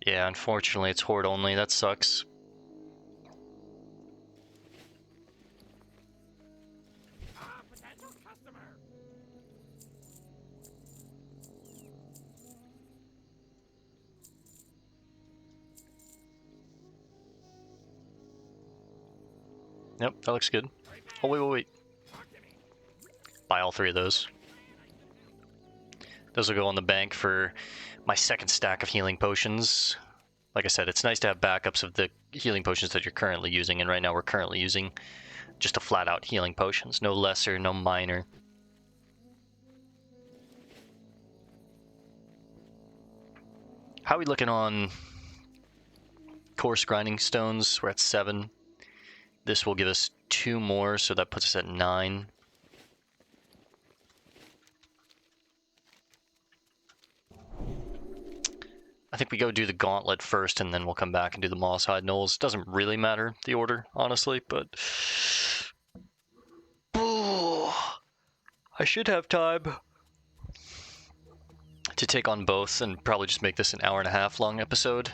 Yeah, unfortunately it's horde only. That sucks. Yep, that looks good. Oh, wait. Buy all 3 of those. Those will go on the bank for my second stack of healing potions. Like I said, it's nice to have backups of the healing potions that you're currently using, and right now we're currently using just a flat-out healing potions. No lesser, no minor. How are we looking on coarse grinding stones? We're at 7. This will give us 2 more, so that puts us at 9. I think we go do the gauntlet first, and then we'll come back and do the moss hide knolls. Doesn't really matter, the order, honestly, but... Oh, I should have time to take on both and probably just make this an hour-and-a-half long episode,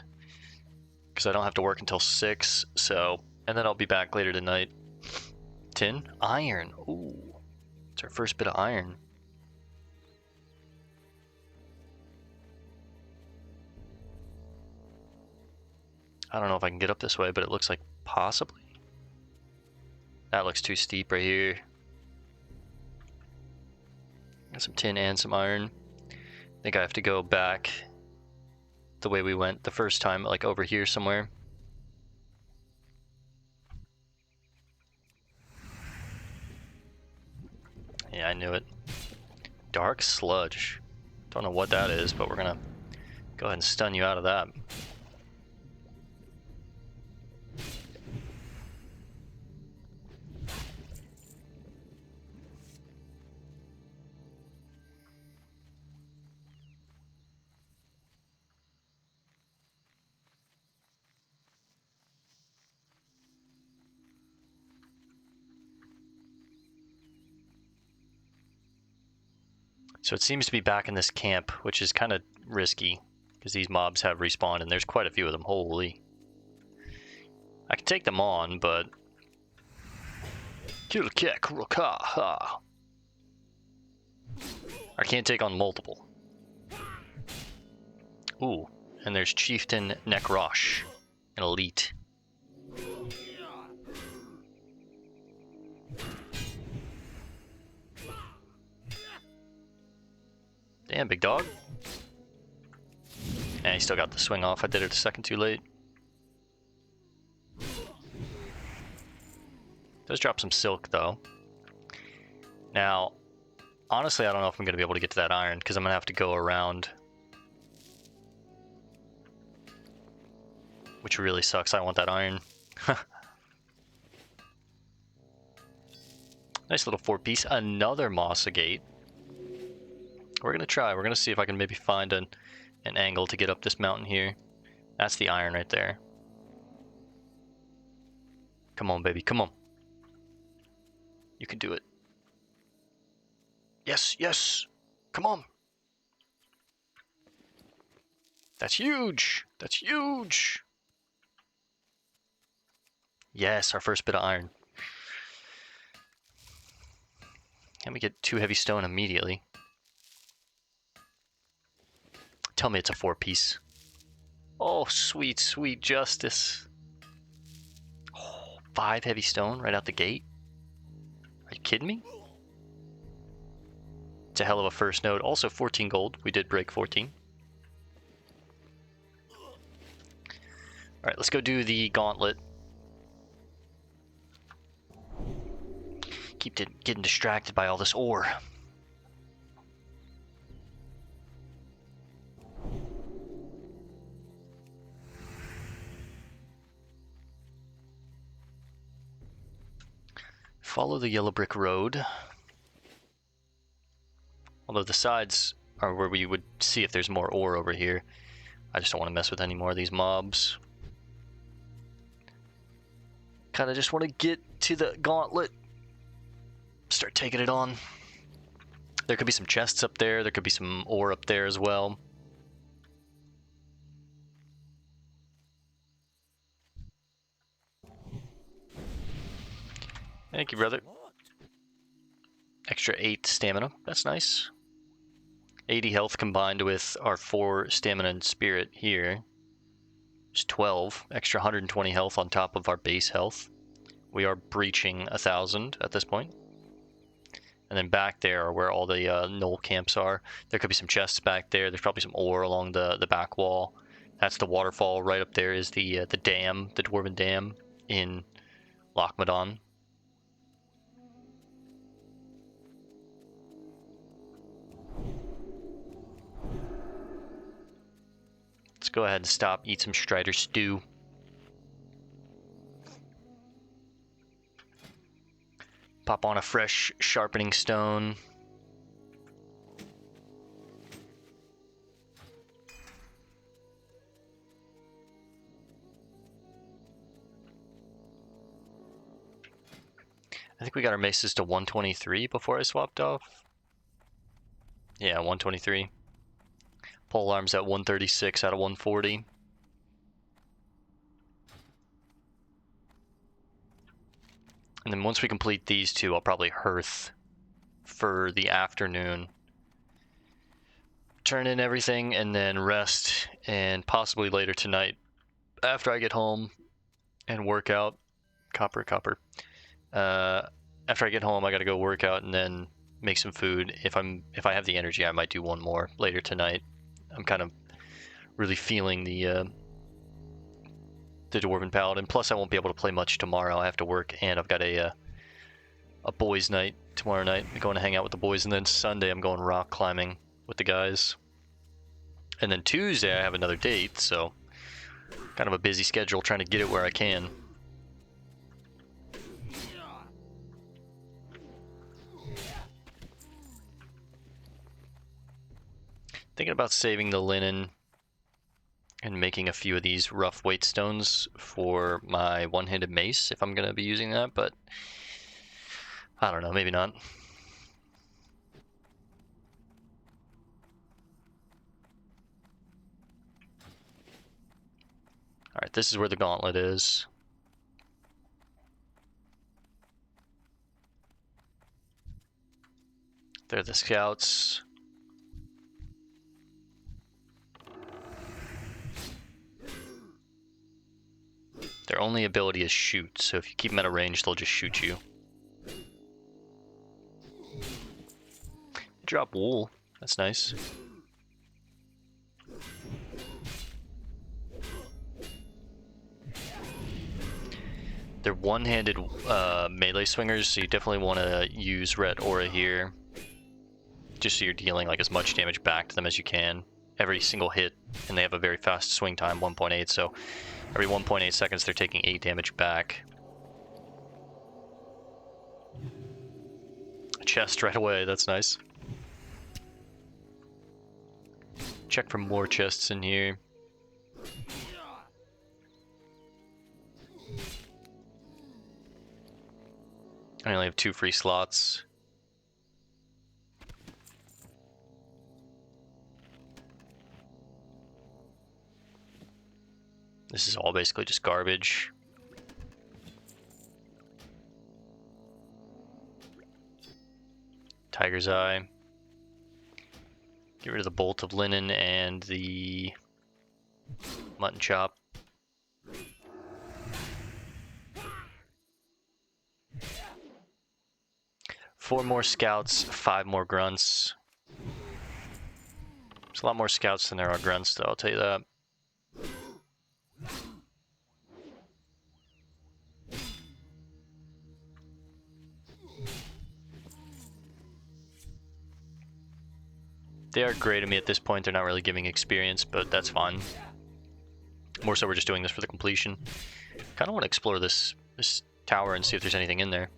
because I don't have to work until 6, so... And then I'll be back later tonight. Tin? Iron. Ooh. It's our first bit of iron. I don't know if I can get up this way, but it looks like possibly. That looks too steep right here. Got some tin and some iron. I think I have to go back the way we went the first time, like over here somewhere. Yeah, I knew it. Dark sludge. Don't know what that is, but we're gonna go ahead and stun you out of that. So it seems to be back in this camp, which is kind of risky, because these mobs have respawned, and there's quite a few of them. Holy. I can take them on, but... I can't take on multiple. Ooh, and there's Chieftain Nekrosh, an elite. Damn, big dog. And he still got the swing off. I did it a second too late. Does drop some silk, though. Now, honestly, I don't know if I'm going to be able to get to that iron, because I'm going to have to go around. Which really sucks. I want that iron. Nice little 4-piece. Another Mossa Gate. We're going to try. We're going to see if I can maybe find an angle to get up this mountain here. That's the iron right there. Come on, baby. Come on. You can do it. Yes, yes. Come on. That's huge. That's huge. Yes, our first bit of iron. Can we get 2 heavy stone immediately? Tell me it's a 4-piece. Oh, sweet, sweet justice. Oh, 5 heavy stone right out the gate? Are you kidding me? It's a hell of a first node. Also 14 gold. We did break 14. Alright, let's go do the gauntlet. Keep getting distracted by all this ore. Follow the yellow brick road. Although the sides are where we would see if there's more ore over here. I just don't want to mess with any more of these mobs. Kind of just want to get to the gauntlet. Start taking it on. There could be some chests up there. There could be some ore up there as well. Thank you, brother. Extra 8 stamina. That's nice. 80 health combined with our 4 stamina and spirit here. It's 12. Extra 120 health on top of our base health. We are breaching 1,000 at this point. And then back there are where all the knoll camps are. There could be some chests back there. There's probably some ore along the back wall. That's the waterfall. Right up there is the dam, the Dwarven Dam in Lochmadon. Let's go ahead and stop, eat some Strider stew. Pop on a fresh sharpening stone. I think we got our maces to 123 before I swapped off. Yeah, 123. Pole arms at 136 out of 140. And then once we complete these two, I'll probably hearth for the afternoon. Turn in everything and then rest, and possibly later tonight after I get home and work out. Copper. After I get home, I gotta go work out and then make some food. If I have the energy, I might do one more later tonight. I'm kind of really feeling the Dwarven Paladin. Plus, I won't be able to play much tomorrow. I have to work, and I've got a boys' night tomorrow night. I'm going to hang out with the boys, and then Sunday I'm going rock climbing with the guys. And then Tuesday I have another date, so kind of a busy schedule trying to get it where I can. Thinking about saving the linen and making a few of these rough weight stones for my one-handed mace if I'm going to be using that, but I don't know, maybe not. Alright, this is where the gauntlet is. They're the scouts. Their only ability is shoot, so if you keep them at a range, they'll just shoot you. Drop wool. That's nice. They're one-handed melee swingers, so you definitely want to use red aura here. Just so you're dealing like as much damage back to them as you can. Every single hit, and they have a very fast swing time, 1.8, so every 1.8 seconds they're taking 8 damage back. A chest right away, that's nice. Check for more chests in here. I only have 2 free slots. This is all basically just garbage. Tiger's Eye. Get rid of the bolt of linen and the mutton chop. Four more scouts, 5 more grunts. There's a lot more scouts than there are grunts, though, I'll tell you that. They are great at me at this point. They're not really giving experience, but that's fine. More so we're just doing this for the completion. Kind of want to explore this tower and see if there's anything in there.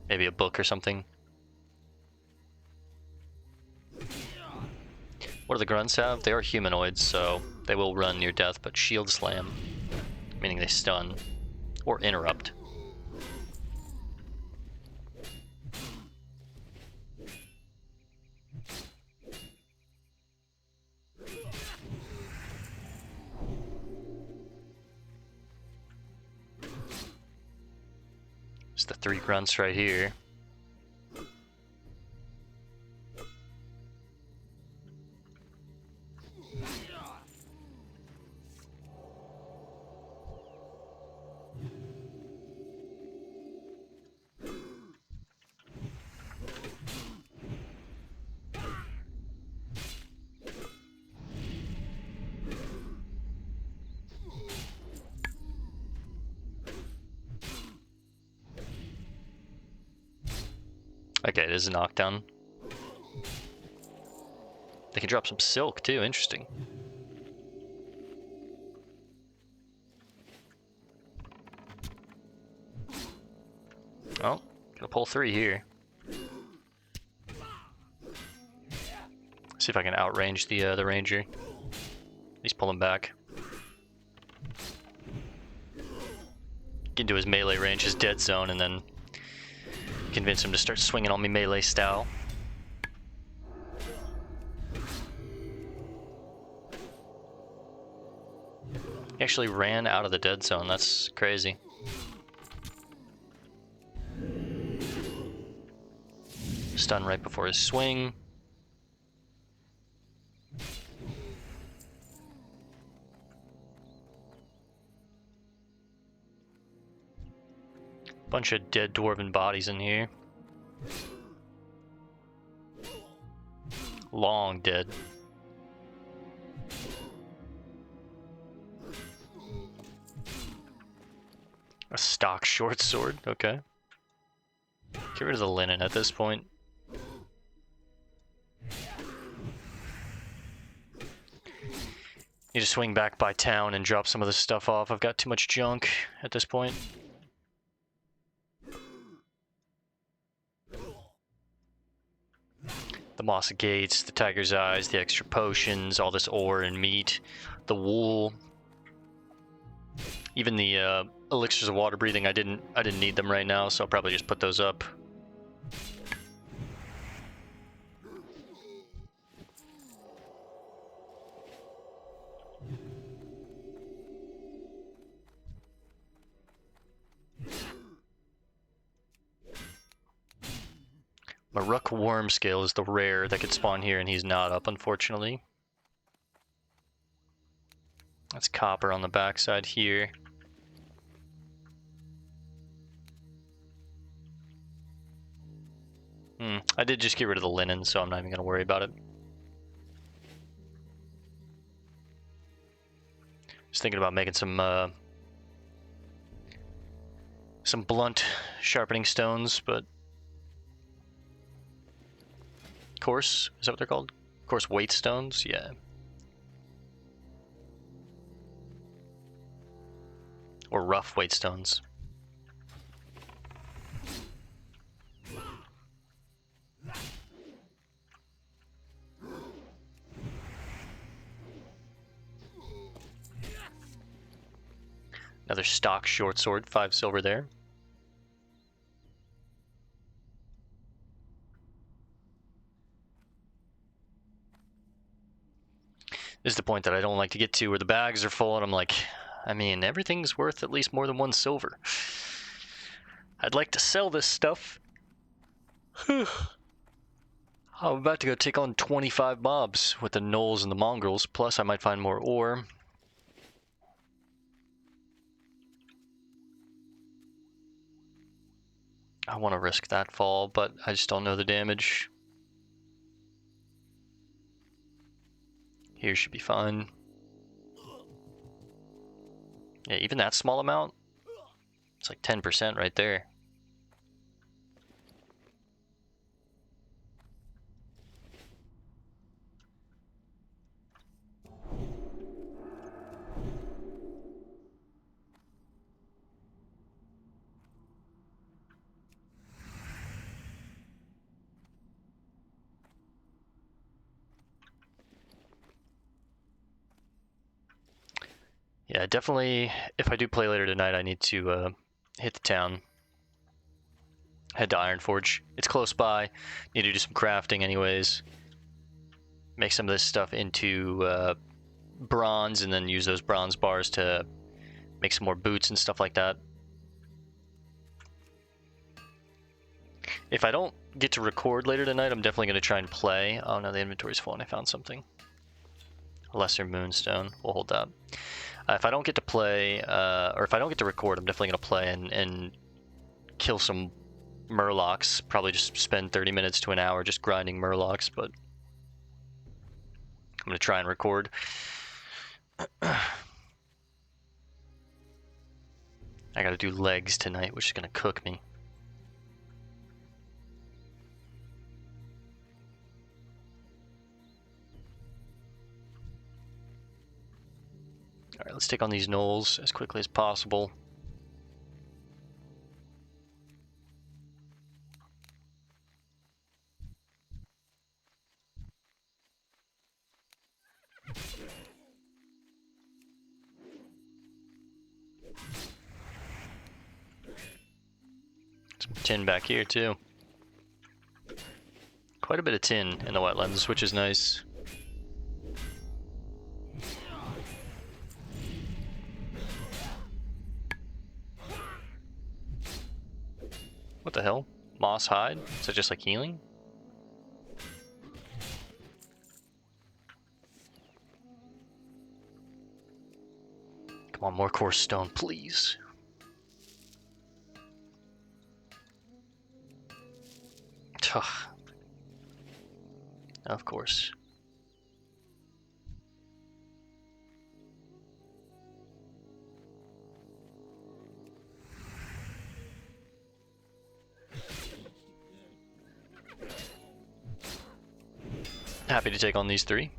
Maybe a book or something. What do the grunts have? They are humanoids, so they will run near death, but shield slam, meaning they stun or interrupt. It's the 3 grunts right here. Okay, it is a knockdown. They can drop some silk too, interesting. Oh, gonna pull 3 here. See if I can outrange the ranger. He's pulling back. Get into his melee range, his dead zone, and then convince him to start swinging on me melee style. He actually ran out of the dead zone. That's crazy. Stun right before his swing. Bunch of dead dwarven bodies in here. Long dead. A stock short sword, okay. Get rid of the linen at this point. Need to swing back by town and drop some of this stuff off. I've got too much junk at this point. The moss gates, the tiger's eyes, the extra potions, all this ore and meat, the wool, even the elixirs of water breathing. I didn't need them right now, so I'll probably just put those up. Maruk worm scale is the rare that could spawn here, and he's not up, unfortunately. That's copper on the backside here. I did just get rid of the linen, so I'm not even going to worry about it. Just thinking about making some blunt sharpening stones, but coarse, is that what they're called? Coarse weight stones, yeah. Or rough weight stones. Another stock short sword, 5 silver there. This is the point that I don't like to get to, where the bags are full and I'm like, I mean, everything's worth at least more than 1 silver. I'd like to sell this stuff. I'm about to go take on 25 mobs with the gnolls and the mongrels, plus I might find more ore. I want to risk that fall, but I just don't know the damage. Here should be fine. Yeah, even that small amount, it's like 10% right there. Yeah, definitely, if I do play later tonight, I need to hit the town. Head to Ironforge. It's close by. Need to do some crafting anyways. Make some of this stuff into bronze, and then use those bronze bars to make some more boots and stuff like that. If I don't get to record later tonight, I'm definitely going to try and play. Oh no, the inventory's full and I found something. Lesser Moonstone. We'll hold that. If I don't get to play, or if I don't get to record, I'm definitely going to play and kill some murlocs. Probably just spend 30 minutes to an hour just grinding murlocs, but I'm going to try and record. I got to do legs tonight, which is going to cook me. Alright, let's take on these gnolls as quickly as possible. Some tin back here too. Quite a bit of tin in the wetlands, which is nice. What the hell? Moss hide? Is that just like healing? Come on, more coarse stone, please. Ugh. Of course. Happy to take on these 3.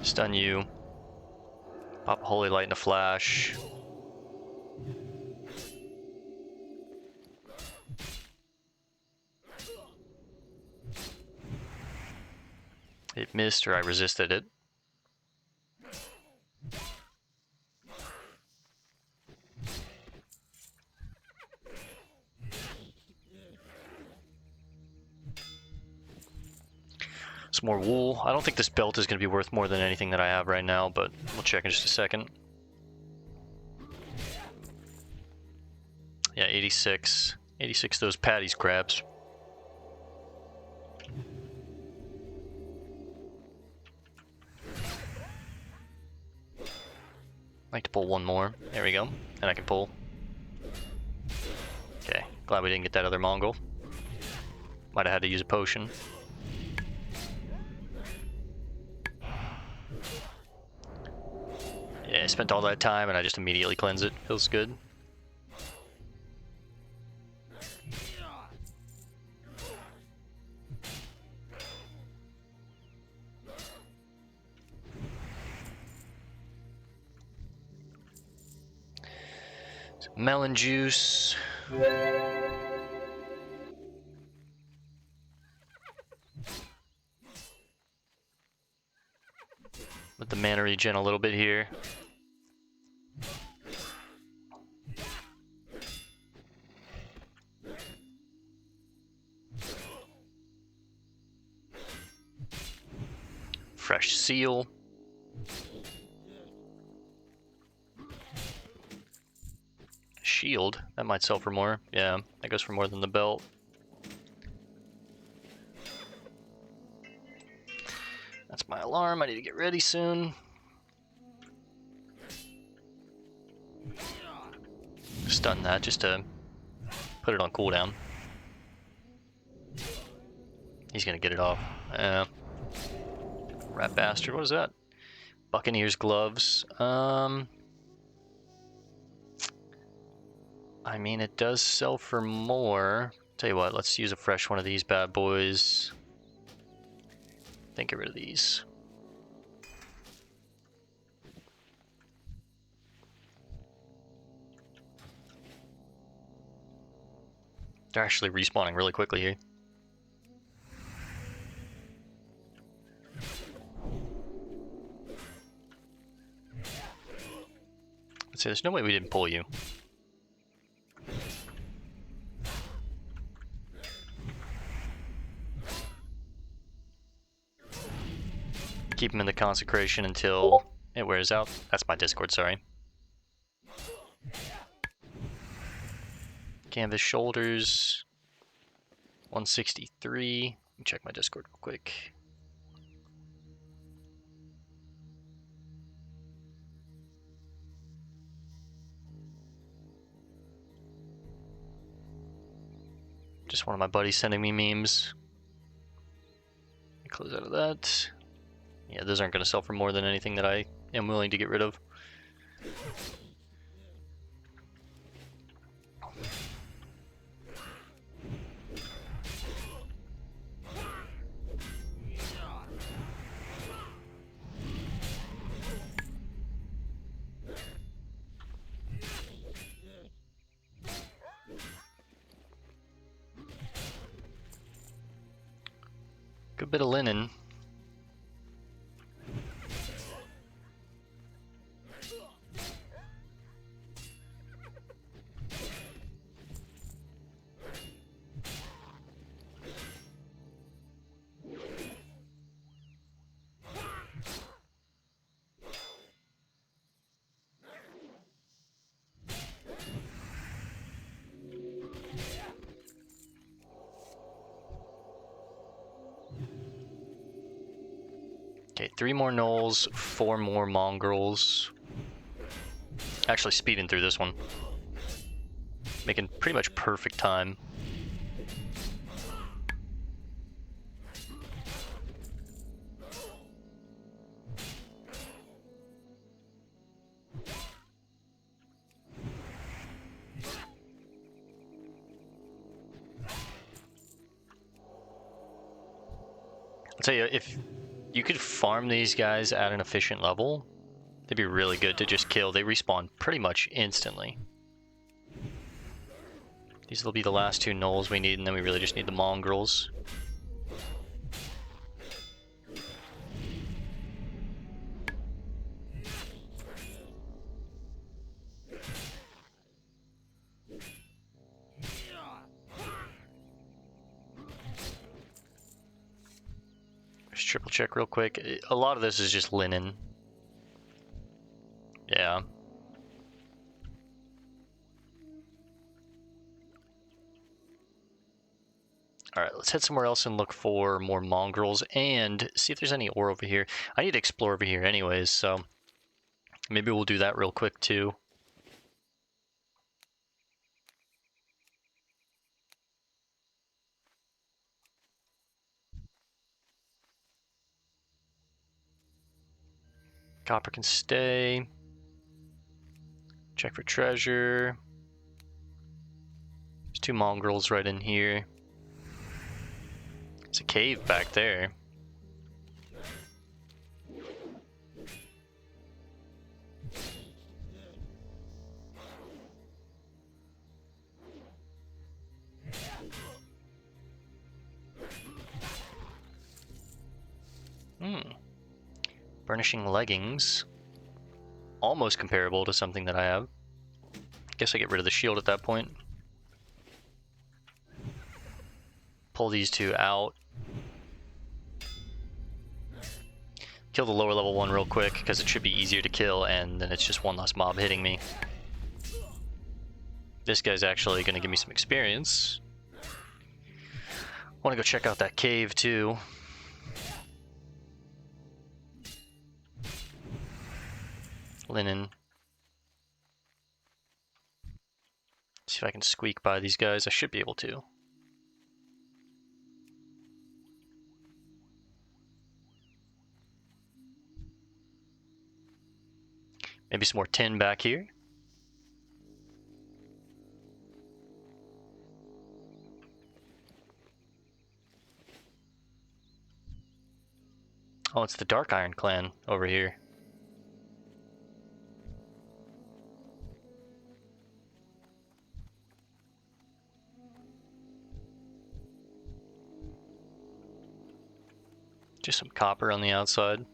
Stun you. Pop a Holy Light in a flash. It missed, or I resisted it. Some more wool. I don't think this belt is going to be worth more than anything that I have right now, but we'll check in just a second. Yeah, 86. 86 those patties crabs. I'd like to pull one more. There we go. And I can pull. Okay, glad we didn't get that other Mongol. Might have had to use a potion. Yeah, I spent all that time and I just immediately cleanse it. Feels good. Some melon juice. Let the mana regen a little bit here. Fresh seal. Shield. That might sell for more. Yeah, that goes for more than the belt. That's my alarm. I need to get ready soon. Stun that just to put it on cooldown. He's gonna get it off. Rat bastard. What is that? Buccaneer's gloves. I mean, it does sell for more. Tell you what, let's use a fresh one of these bad boys. Then get rid of these. They're actually respawning really quickly here. Let's say there's no way we didn't pull you. Keep him in the consecration until it wears out. That's my Discord, sorry. Canvas shoulders. 163. Let me check my Discord real quick. Just one of my buddies sending me memes. Close out of that. Yeah, those aren't going to sell for more than anything that I am willing to get rid of. Good bit of linen. Okay, 3 more gnolls, 4 more mongrels. Actually speeding through this one. Making pretty much perfect time. I'll tell you, if you could farm these guys at an efficient level, they'd be really good to just kill. They respawn pretty much instantly. These will be the last 2 gnolls we need, and then we really just need the mongrels. There's triple check real quick. A lot of this is just linen. Yeah. Alright, let's head somewhere else and look for more mongrels and see if there's any ore over here. I need to explore over here anyways, so maybe we'll do that real quick too. Copper can stay. Check for treasure. There's 2 mongrels right in here. There's a cave back there. Burnishing leggings. Almost comparable to something that I have. Guess I get rid of the shield at that point. Pull these 2 out. Kill the lower level one real quick, because it should be easier to kill, and then it's just one less mob hitting me. This guy's actually going to give me some experience. Want to go check out that cave too. Linen. See if I can squeak by these guys. I should be able to. Maybe some more tin back here. Oh, it's the Dark Iron clan over here. Just some copper on the outside.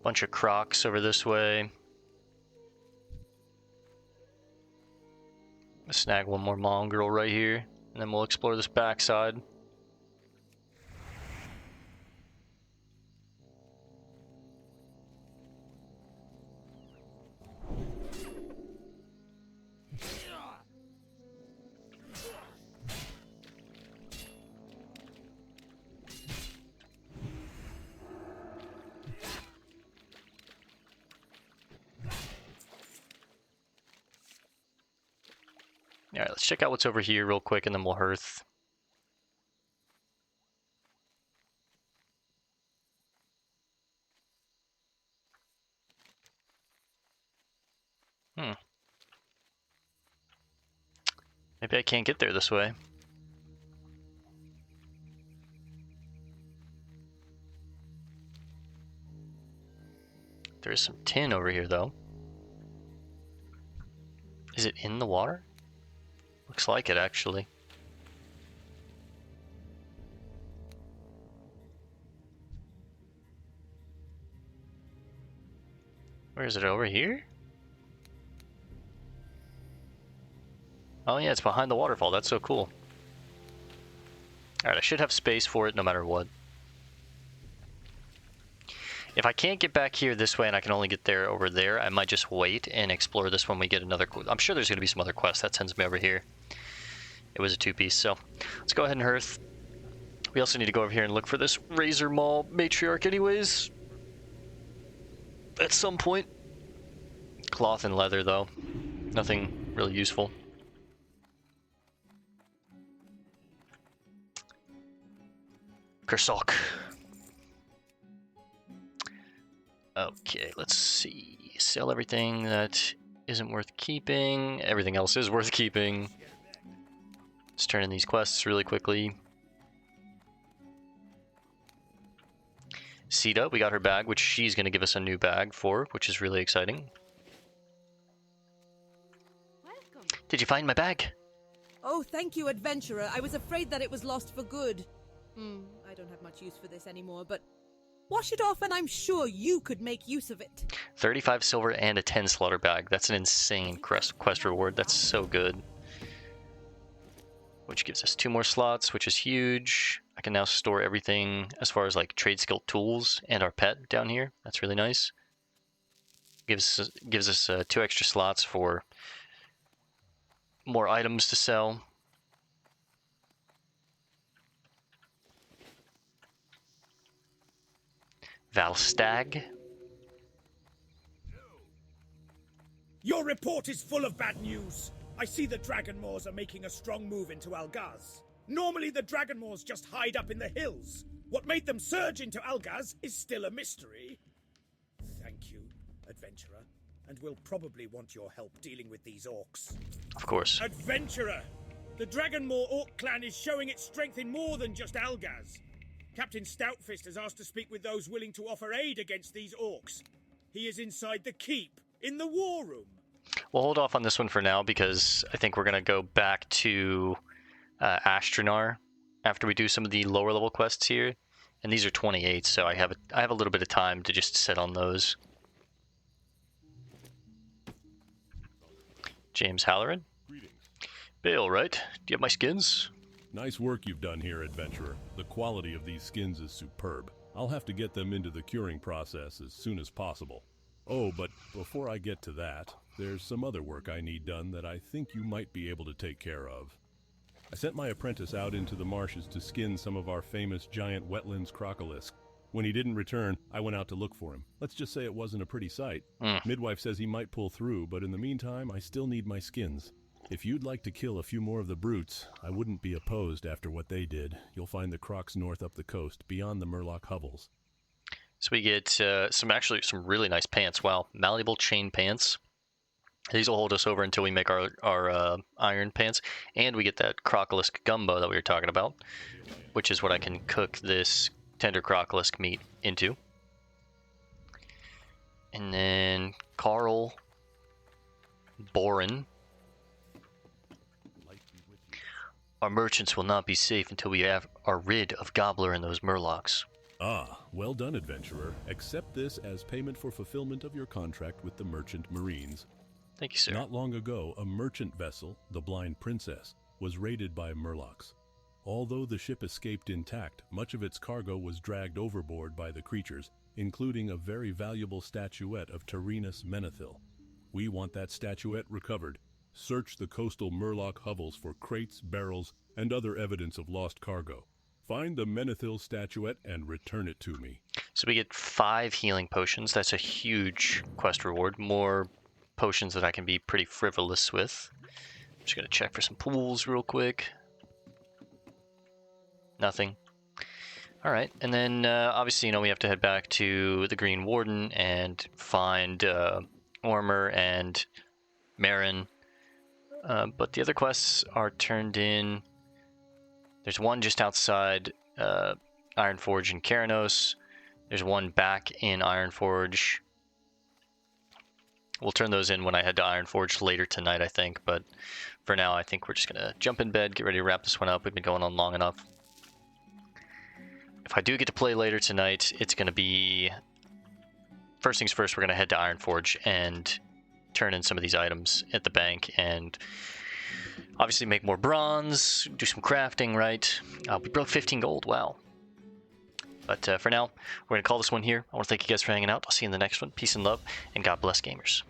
Bunch of crocs over this way. Snag one more mongrel right here, and then we'll explore this backside. Alright, let's check out what's over here real quick and then we'll hearth. Maybe I can't get there this way. There is some tin over here though. Is it in the water? Looks like it, actually. Where is it? Over here? Oh yeah, it's behind the waterfall. That's so cool. Alright, I should have space for it no matter what. If I can't get back here this way and I can only get there over there, I might just wait and explore this when we get another... I'm sure there's going to be some other quests that sends me over here. It was a 2-piece, so let's go ahead and hearth. We also need to go over here and look for this Razor Maul Matriarch anyways. At some point. Cloth and leather, though. Nothing really useful. Kersalk. Okay, let's see. Sell everything that isn't worth keeping. Everything else is worth keeping. Let's turn in these quests really quickly. Sita, we got her bag, which she's going to give us a new bag for, which is really exciting. Welcome. Did you find my bag? Oh, thank you, adventurer. I was afraid that it was lost for good. I don't have much use for this anymore, but Wash it off and I'm sure you could make use of it. 35 silver and a 10 slaughter bag. That's an insane quest reward. That's so good. Which gives us 2 more slots, which is huge. I can now store everything as far as like trade skill tools and our pet down here. That's really nice. Gives us 2 extra slots for more items to sell. Valstag. Your report is full of bad news. I see the Dragonmoors are making a strong move into Algaz. Normally the Dragonmoors just hide up in the hills. What made them surge into Algaz is still a mystery. Thank you, adventurer, and we'll probably want your help dealing with these orcs. Of course. Adventurer! The Dragonmoor orc clan is showing its strength in more than just Algaz. Captain Stoutfist has asked to speak with those willing to offer aid against these orcs. He is inside the keep, in the war room. We'll hold off on this one for now because I think we're going to go back to Ashtranar after we do some of the lower level quests here. And these are 28, so I have a little bit of time to just sit on those. James Halloran. Greetings. Bill, right? Do you have my skins? Nice work you've done here, adventurer. The quality of these skins is superb. I'll have to get them into the curing process as soon as possible. Oh, but before I get to that, there's some other work I need done that I think you might be able to take care of. I sent my apprentice out into the marshes to skin some of our famous giant wetlands crocolisk. When he didn't return, I went out to look for him. Let's just say it wasn't a pretty sight. Midwife says he might pull through, but in the meantime, I still need my skins. If you'd like to kill a few more of the brutes, I wouldn't be opposed after what they did. You'll find the crocs north up the coast, beyond the Murloc hovels. So we get some really nice pants. Wow, malleable chain pants. These will hold us over until we make our iron pants. And we get that crocolisk gumbo that we were talking about, which is what I can cook this tender crocolisk meat into. And then Carl Boren. Our merchants will not be safe until we are rid of Gobbler and those Murlocs. Ah, well done, adventurer. Accept this as payment for fulfillment of your contract with the Merchant Marines. Thank you, sir. Not long ago, a merchant vessel, the Blind Princess, was raided by Murlocs. Although the ship escaped intact, much of its cargo was dragged overboard by the creatures, including a very valuable statuette of Tyrannus Menethil. We want that statuette recovered. Search the coastal Murloc hovels for crates, barrels, and other evidence of lost cargo. Find the Menethil statuette and return it to me. So we get 5 healing potions. That's a huge quest reward. More potions that I can be pretty frivolous with. I'm just going to check for some pools real quick. Nothing. Alright, and then obviously, we have to head back to the Green Warden and find Ormer and Marin. But the other quests are turned in. There's one just outside Ironforge in Keranos. There's one back in Ironforge. We'll turn those in when I head to Ironforge later tonight, I think. But for now, I think we're just going to jump in bed, get ready to wrap this one up. We've been going on long enough. If I do get to play later tonight, it's going to be... First things first, we're going to head to Ironforge and turn in some of these items at the bank and obviously make more bronze, do some crafting, right? We broke 15 gold, wow. But for now, we're going to call this one here. I want to thank you guys for hanging out. I'll see you in the next one. Peace and love, and God bless gamers.